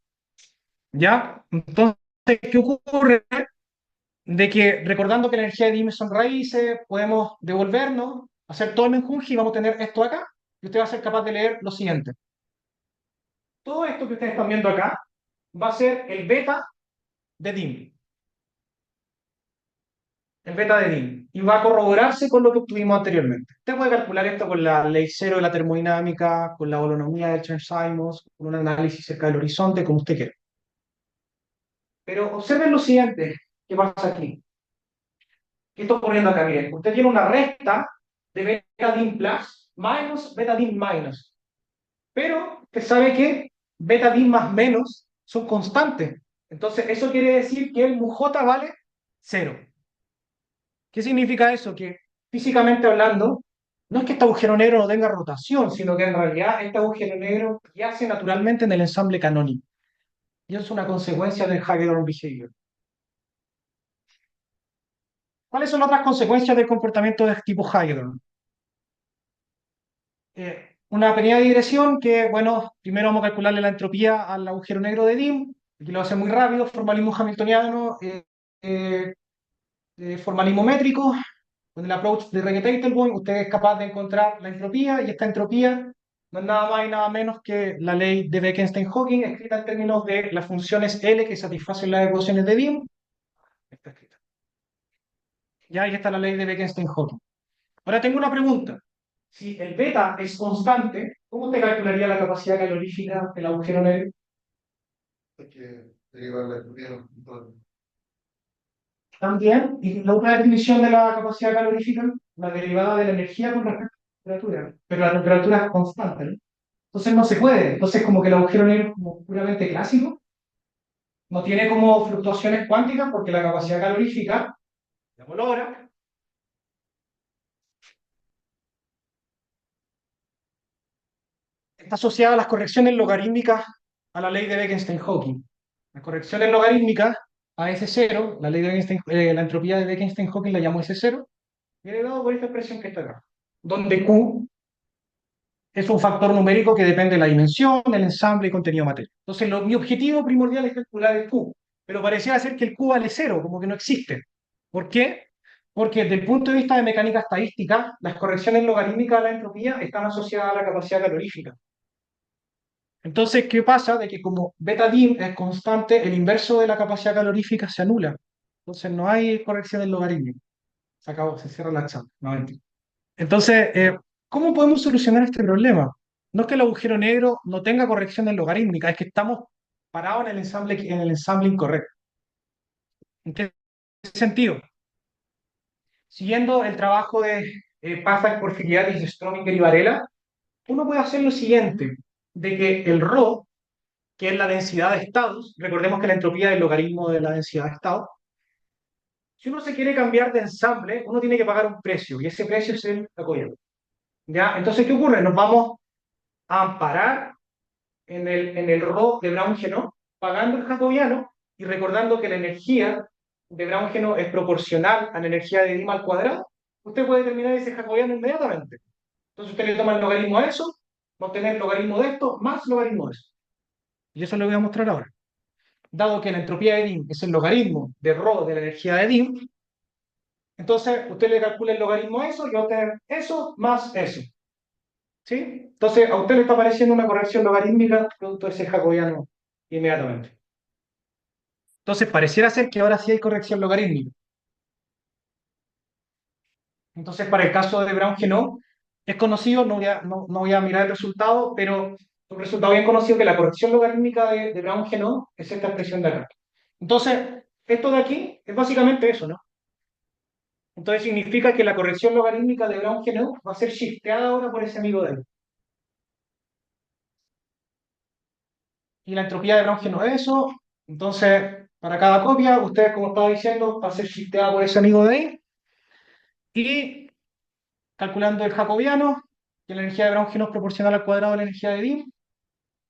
¿Ya? Entonces, ¿qué ocurre? De que recordando que la energía de Dime son raíces, podemos devolvernos, hacer todo el menjunje y vamos a tener esto acá, y usted va a ser capaz de leer lo siguiente. Todo esto que ustedes están viendo acá va a ser el beta de Dim. El beta de Dim. Y va a corroborarse con lo que obtuvimos anteriormente. Usted puede calcular esto con la ley cero de la termodinámica, con la holonomía de Chern-Simons, con un análisis cerca del horizonte, como usted quiera. Pero observen lo siguiente que pasa aquí. ¿Qué está ocurriendo acá? Miren, usted tiene una recta de beta dim plus menos beta dim minus. Pero usted sabe que beta dim más menos son constantes. Entonces, eso quiere decir que el MuJ vale cero. ¿Qué significa eso? Que físicamente hablando, no es que este agujero negro no tenga rotación, sino que en realidad este agujero negro yace naturalmente en el ensamble canónico. Y eso es una consecuencia del Hagedorn behavior. ¿Cuáles son otras consecuencias del comportamiento de tipo Hagedorn? Una pequeña digresión que, bueno, primero vamos a calcularle la entropía al agujero negro de DIM, aquí lo hace muy rápido, formalismo hamiltoniano, formalismo métrico, con el approach de Regge-Teitelbaum, usted es capaz de encontrar la entropía, y esta entropía no es nada más y nada menos que la ley de Bekenstein-Hawking, escrita en términos de las funciones L que satisfacen las ecuaciones de DIM. Está escrita. Ya ahí está la ley de Bekenstein-Hawking. Ahora tengo una pregunta. Si el beta es constante, ¿cómo te calcularía la capacidad calorífica del agujero negro? Porque derivar la entropía de los puntos. También, y la otra definición de la capacidad calorífica, la derivada de la energía con respecto a la temperatura. Pero la temperatura es constante, ¿no? Entonces no se puede. Entonces como que el agujero negro es como puramente clásico, no tiene como fluctuaciones cuánticas porque la capacidad calorífica, digámoslo ahora, está asociada a las correcciones logarítmicas a la ley de Bekenstein-Hawking. Las correcciones logarítmicas a S0, la ley de la entropía de Bekenstein-Hawking la llamo S0, viene dado por esta expresión que está acá, donde Q es un factor numérico que depende de la dimensión, del ensamble y contenido material. Entonces, mi objetivo primordial es calcular el Q, pero pareciera ser que el Q vale cero, como que no existe. ¿Por qué? Porque desde el punto de vista de mecánica estadística, las correcciones logarítmicas a la entropía están asociadas a la capacidad calorífica. Entonces, ¿qué pasa? De que como beta dim es constante, el inverso de la capacidad calorífica se anula. Entonces, no hay correcciones logarítmicas. Se acabó, se cierra la charla. No, mentira. Entonces, ¿cómo podemos solucionar este problema? No es que el agujero negro no tenga correcciones logarítmicas, es que estamos parados en el ensamble incorrecto. ¿En qué sentido? Siguiendo el trabajo de Pazak, Porfiriadis, Strominger y Varela, uno puede hacer lo siguiente, de que el ρ que es la densidad de estados. Recordemos que la entropía es el logaritmo de la densidad de estados. Si uno se quiere cambiar de ensamble, uno tiene que pagar un precio, y ese precio es el Jacobiano. ¿Ya? Entonces, ¿qué ocurre? Nos vamos a amparar en el ρ de Braungeno, pagando el jacobiano y recordando que la energía de Braungeno es proporcional a la energía de Dima al cuadrado. Usted puede determinar ese jacobiano inmediatamente. Entonces usted le toma el logaritmo a eso, va a obtener el logaritmo de esto más logaritmo de eso. Y eso lo voy a mostrar ahora. Dado que la entropía de Dim es el logaritmo de ρ de la energía de Dim, entonces usted le calcula el logaritmo a eso y va a obtener eso más eso. ¿Sí? Entonces a usted le está apareciendo una corrección logarítmica producto de ese jacobiano inmediatamente. Entonces pareciera ser que ahora sí hay corrección logarítmica. Entonces para el caso de Brown-Genot es conocido, no voy a mirar el resultado, pero es un resultado bien conocido que la corrección logarítmica de Brown-Genot es esta expresión de acá. Entonces, esto de aquí es básicamente eso, ¿no? Entonces significa que la corrección logarítmica de Brown-Genot va a ser shifteada ahora por ese amigo de él. Y la entropía de Brown-Genot es eso. Entonces, para cada copia, usted, como estaba diciendo, va a ser shifteada por ese amigo de él. Y calculando el jacobiano, que la energía de Brown-Genot es proporcional al cuadrado de la energía de Dim.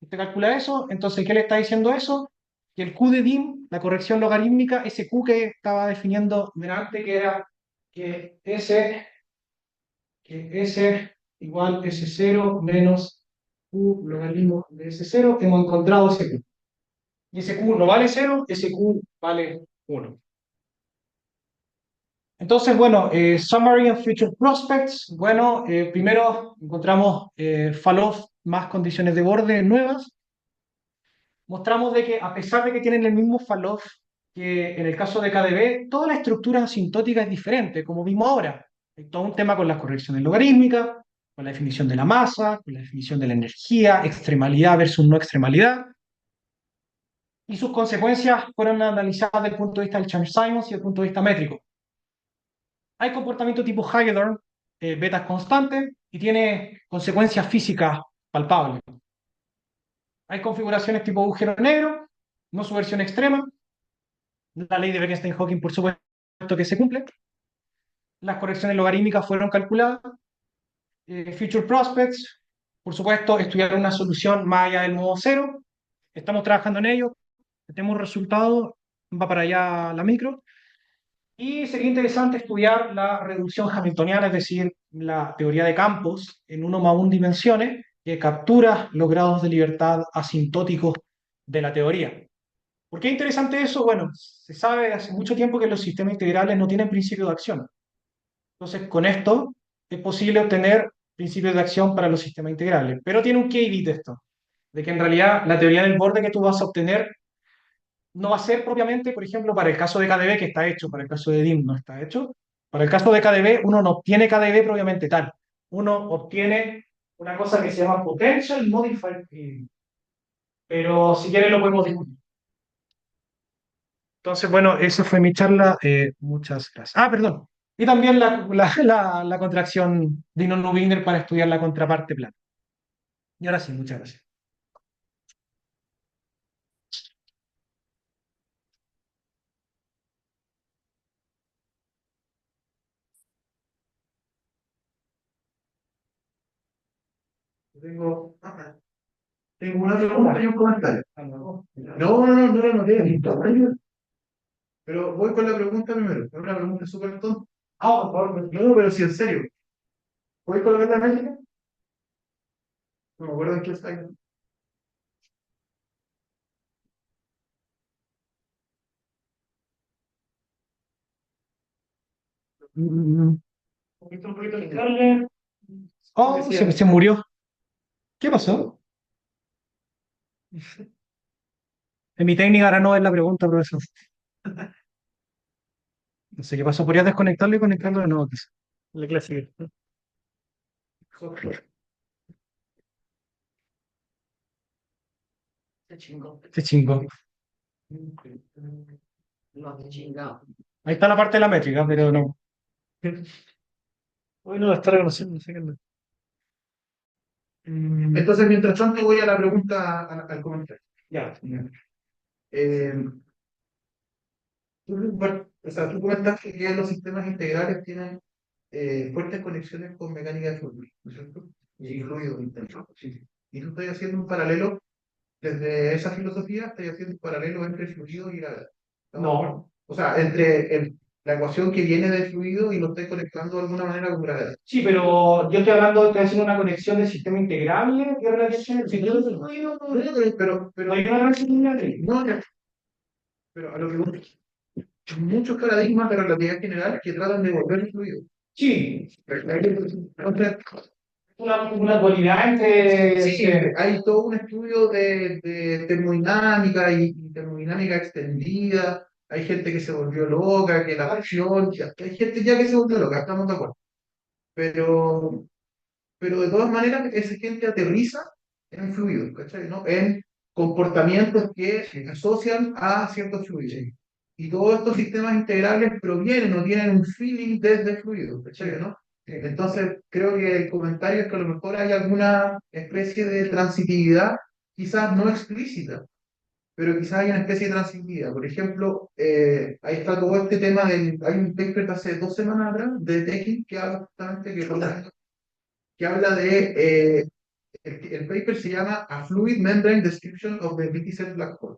Usted calcula eso, entonces, ¿qué le está diciendo eso? Que el Q de Dim, la corrección logarítmica, ese Q que estaba definiendo delante, que era que S igual S0 menos Q logaritmo de S0, hemos encontrado ese Q. Y ese Q no vale 0, ese Q vale 1. Entonces, bueno, Summary of Future Prospects. Bueno, primero encontramos falloff más condiciones de borde nuevas. Mostramos de que a pesar de que tienen el mismo falloff que en el caso de KDB, toda la estructura asintótica es diferente, como vimos ahora. Hay todo un tema con las correcciones logarítmicas, con la definición de la masa, con la definición de la energía, extremalidad versus no extremalidad. Y sus consecuencias fueron analizadas desde el punto de vista del Chern-Simons y desde el punto de vista métrico. Hay comportamiento tipo Hagedorn, betas constantes, y tiene consecuencias físicas palpables. Hay configuraciones tipo agujero negro, no su versión extrema. La ley de Bekenstein-Hawking, por supuesto, que se cumple. Las correcciones logarítmicas fueron calculadas. Future Prospects, por supuesto, estudiar una solución más allá del modo cero. Estamos trabajando en ello. Tenemos resultados, va para allá la micro. Y sería interesante estudiar la reducción hamiltoniana, es decir, la teoría de campos en 1 más 1 dimensiones, que captura los grados de libertad asintóticos de la teoría. ¿Por qué es interesante eso? Bueno, se sabe desde hace mucho tiempo que los sistemas integrales no tienen principio de acción. Entonces, con esto es posible obtener principios de acción para los sistemas integrales. Pero tiene un caveat esto, de que en realidad la teoría del borde que tú vas a obtener no va a ser propiamente, por ejemplo, para el caso de KDB que está hecho, para el caso de DIM no está hecho. Para el caso de KDB, uno no obtiene KDB propiamente tal. Uno obtiene una cosa que se llama Potential Modified Field. Pero si quieren lo podemos discutir. Entonces, bueno, esa fue mi charla. Muchas gracias. Ah, perdón. Y también la contracción de Wiener para estudiar la contraparte plana. Y ahora sí, muchas gracias. Tengo, tengo una pregunta y un comentario. No la noté. Pero voy con la pregunta primero. Es una pregunta súper tonta. Por favor. No, pero sí, en serio. ¿Voy con la venta médica? No me acuerdo en qué está. Un poquito de carne. Oh, se murió. ¿Qué pasó? En mi técnica ahora no es la pregunta, profesor. No sé qué pasó. ¿Podrías desconectarlo y conectarlo de nuevo, quizá? La clase. Se chingó. Ahí está la parte de la métrica, pero no. Hoy no la está reconociendo, no sé qué es. Entonces, mientras tanto, voy a la pregunta al comentario. Ya. Eh, o sea, tú comentaste que los sistemas integrales tienen fuertes conexiones con mecánica de fluido, ¿no es cierto? Y fluido interno. Sí. Y tú estás haciendo un paralelo, desde esa filosofía, estás haciendo un paralelo entre fluido y gravedad. ¿Estamos de acuerdo? No. O sea, entre la ecuación que viene del fluido y lo estás conectando de alguna manera con gravedad. Sí, pero yo estoy hablando, estoy haciendo una conexión de sistema integrable y relación. Si yo no Pero, hay una relación lineal. no, pero a lo que voy, muchos paradigmas de relatividad general que tratan de volver el fluido. Sí, Entonces, una dualidad entre. sí, hay todo un estudio de termodinámica y termodinámica extendida. Hay gente que se volvió loca, que la acción, hay gente ya que se volvió loca, estamos de acuerdo. Pero, pero de todas maneras, esa gente aterriza en fluidos, ¿cachai? ¿No? En comportamientos que se asocian a ciertos fluidos. Y todos estos sistemas integrales provienen o tienen un feeling desde fluidos, ¿cachai? ¿No? Entonces, creo que el comentario es que a lo mejor hay alguna especie de transitividad, quizás no explícita, pero quizás hay una especie de transitividad. Por ejemplo, ahí está todo este tema del. Hay un paper de hace 2 semanas atrás de Tekin que habla justamente que habla de. El paper se llama A Fluid Membrane Description of the BTZ Black Hole.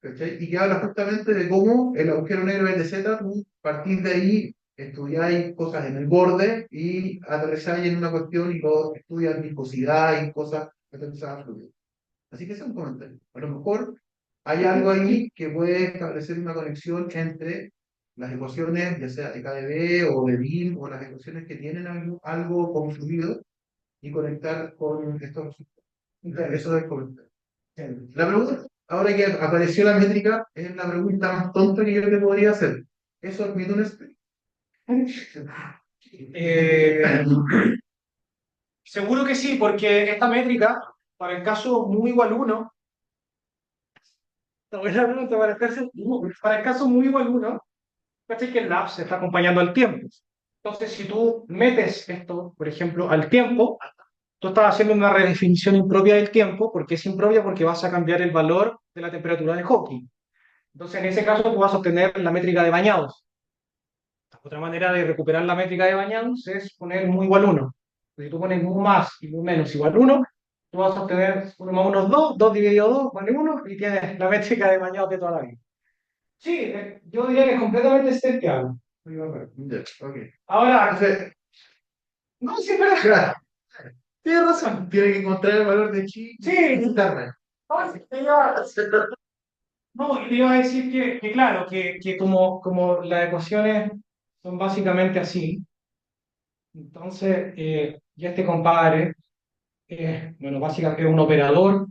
¿Cachai? Y que habla justamente de cómo el agujero negro LZ, tú a partir de ahí estudiáis cosas en el borde y aterrizáis en una cuestión y luego estudias viscosidad y cosas aterrizadas a fluido. Así que ese es un comentario. A lo mejor hay algo ahí que puede establecer una conexión entre las ecuaciones, ya sea de KdV o de BIM, o las ecuaciones que tienen algo con fluido y conectar con estos resultados. Eso es el comentario. La pregunta, ahora que apareció la métrica, es la pregunta más tonta que yo te podría hacer. ¿Eso admite un espejo? Eh, seguro que sí, porque esta métrica, para el caso mu igual 1, para el caso mu igual 1, fíjate que el lab se está acompañando al tiempo. Entonces, si tú metes esto, por ejemplo, al tiempo, tú estás haciendo una redefinición impropia del tiempo, porque es impropia porque vas a cambiar el valor de la temperatura de Hawking. Entonces, en ese caso, tú vas a obtener la métrica de bañados. Otra manera de recuperar la métrica de bañados es poner mu igual 1. Si tú pones mu más y mu menos igual 1, tú vas a obtener 1 más 1 es 2, 2 dividido 2 vale 1 y tienes la métrica de bañados de toda la vida. Sí, yo diría que es completamente seteable. Ya, ok. Ahora, Entonces, no, sí, pero claro, tienes razón. tiene que encontrar el valor de chi Sí, y quitarme. no, sí, no, y te iba a decir que claro, que como las ecuaciones son básicamente así, entonces, ya este compadre, bueno, básicamente es un operador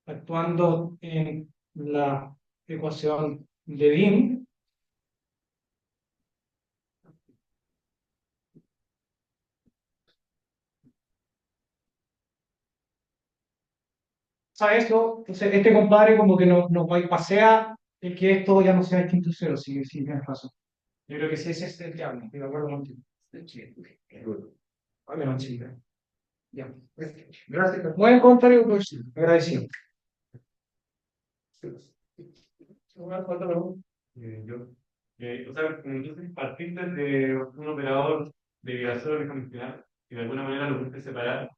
actuando en la ecuación de DIN. ¿Sabes esto? Entonces, este compadre como que nos pasea el que esto ya no sea distinto cero, si tienes razón. Yo creo que sí es este el que habla, estoy de acuerdo contigo. Al menos chica. Ya. Gracias. Buen comentario, pues, agradecido. Una falta de Yo, o sea, entonces partir desde un operador de vibración bidimensional y de alguna manera lo pudiste separar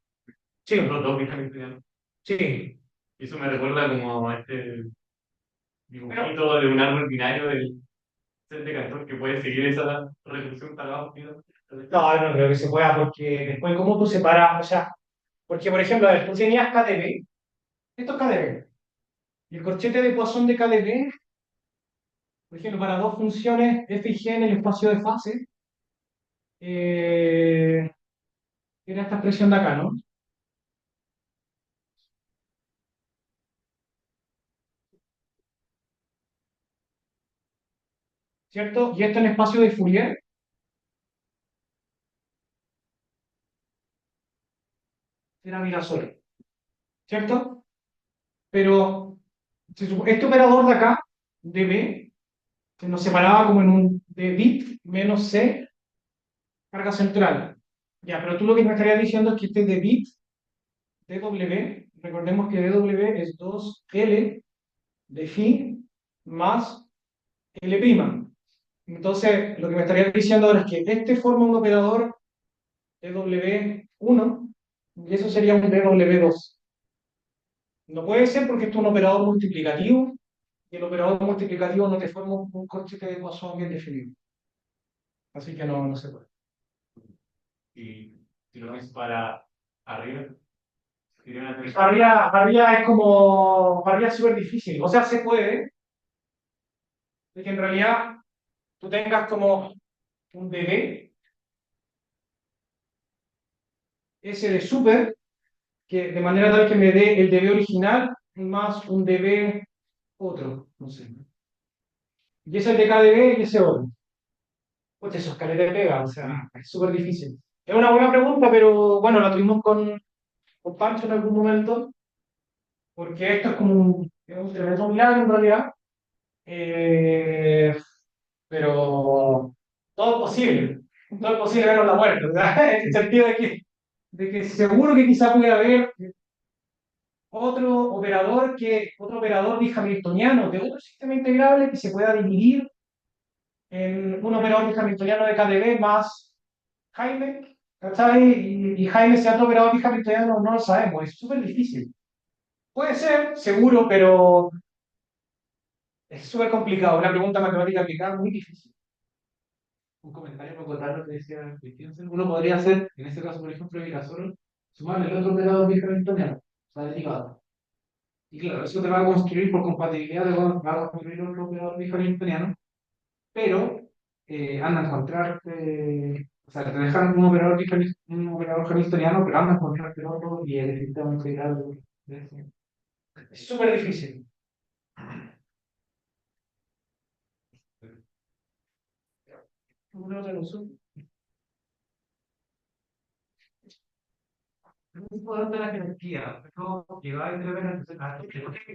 Sí, en otros dos bidimensionales. sí. Y eso me recuerda como a este Pero, dibujito de un árbol binario del set de Cantor que puede seguir esa reducción para abajo. no, no creo que se pueda, porque después, ¿cómo tú separas? O sea, porque, por ejemplo, a ver, tú tenías KdV, esto es KdV, y el corchete de Poisson de KdV, por ejemplo, para dos funciones f y g en el espacio de fase, eh, era esta expresión de acá, ¿no? ¿Cierto? Y esto en espacio de Fourier era Virasoro, ¿cierto? Pero este operador de acá, de B, que nos separaba como en un de bit menos c, carga central. Ya, pero tú lo que me estarías diciendo es que este de bit, dw, Recordemos que W es 2L de phi más L'. Entonces, lo que me estaría diciendo ahora es que este forma un operador W1 y eso sería un W2. No puede ser porque esto es un operador multiplicativo y el operador multiplicativo no te forma un códice de Poisson bien definido. Así que no se puede. Y si lo ves para arriba, sería una Arriba es como. Arriba es súper difícil. O sea, se puede, de que en realidad tú tengas como un DB, ese de super, que de manera tal que me dé el DB original más un DB otro, no sé. Y ese es el de KDB y ese otro. Pues eso es caleta de pega, o sea, es súper difícil. Es una buena pregunta, pero bueno, la tuvimos con Pancho en algún momento, porque esto es un tremendo milagro en realidad. Eh, pero todo es posible menos la muerte, ¿verdad? En el sentido de que seguro que quizá puede haber otro operador bihamiltoniano de otro sistema integrable que se pueda dividir en un operador bihamiltoniano de KdB más Jaime, ¿cachai? Y Jaime sea otro operador bihamiltoniano, no lo sabemos, es súper difícil. Puede ser, seguro, pero es súper complicado, una pregunta matemática aplicada muy difícil. Un comentario para acotar lo que decía Christiansen. Uno podría hacer, en este caso, por ejemplo, de Virasoro, sumarle el otro operador hamiltoniano, o sea, derivado. Y claro, eso te va a construir por compatibilidad, va a construir otro operador hamiltoniano, pero anda a encontrarte, o sea, te dejan un operador hamiltoniano, pero anda a encontrarte otro y el sistema integral de ese. Es súper difícil. ¿Alguna otra noción? Es importante la jerarquía, pero llevar a entender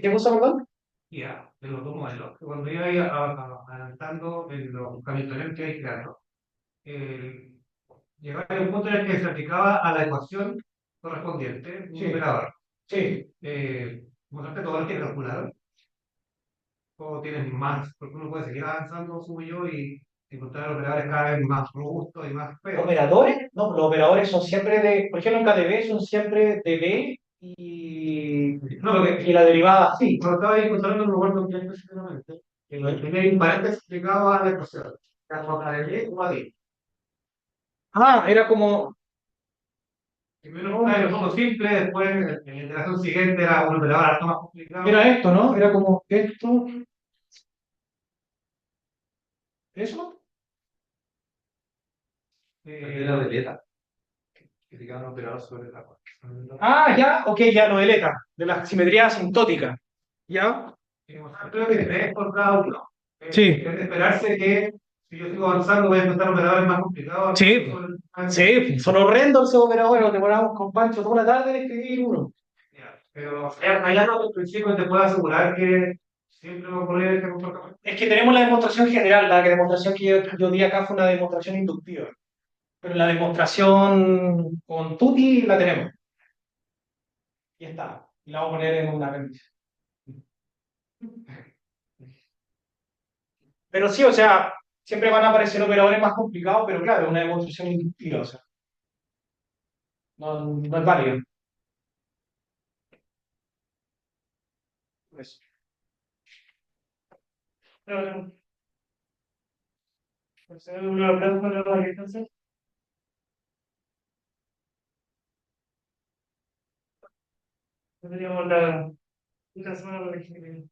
¿Qué cosa, perdón? jerarquía de los dos modelos. Que cuando iba avanzando en los hamiltonianos que hay creando, eh, llegaba a un punto en el que se aplicaba a la ecuación correspondiente un Sí, operador. sí. ¿Mostraste todo lo que calcularon? ¿O tienes más? Porque uno puede seguir avanzando, subo yo, y encontrar operadores cada vez más robustos y más feos. ¿Operadores? No, los operadores son siempre por ejemplo, en KdB son siempre de B No, y la derivada, sí. cuando estaba ahí encontrando un lugar donde específicamente, en el primer paréntesis explicaba la ecuación, tanto para el Y como a D. Ah, era como, Primero era un poco simple, después en la iteración siguiente era un operador harto más complicado. era esto, ¿no? Era como esto, eso. Era de beta, que te queda un operador sobre la cual. Ah, ya, ok, ya lo deleta, de la simetría asintótica. ¿Ya? Creo que 3 por cada uno. Sí, Es de esperarse que si yo sigo avanzando voy a encontrar operadores más complicados. sí, sí, son horrendos esos operadores, nos demoramos con Pancho toda la tarde en escribir uno. Ya, pero allá no al principio te puedo asegurar que siempre va a ocurrir este comportamiento. Es que tenemos la demostración general, demostración que yo di acá fue una demostración inductiva, pero la demostración con Tutti la tenemos. Y está, y la vamos a poner en una apéndice. Pero sí, o sea, siempre van a aparecer operadores más complicados, pero claro, es una demostración inductiva, o sea, no es válido. Eso. Pero, ¿se ve una pregunta para la distancia? Tendríamos la semana para que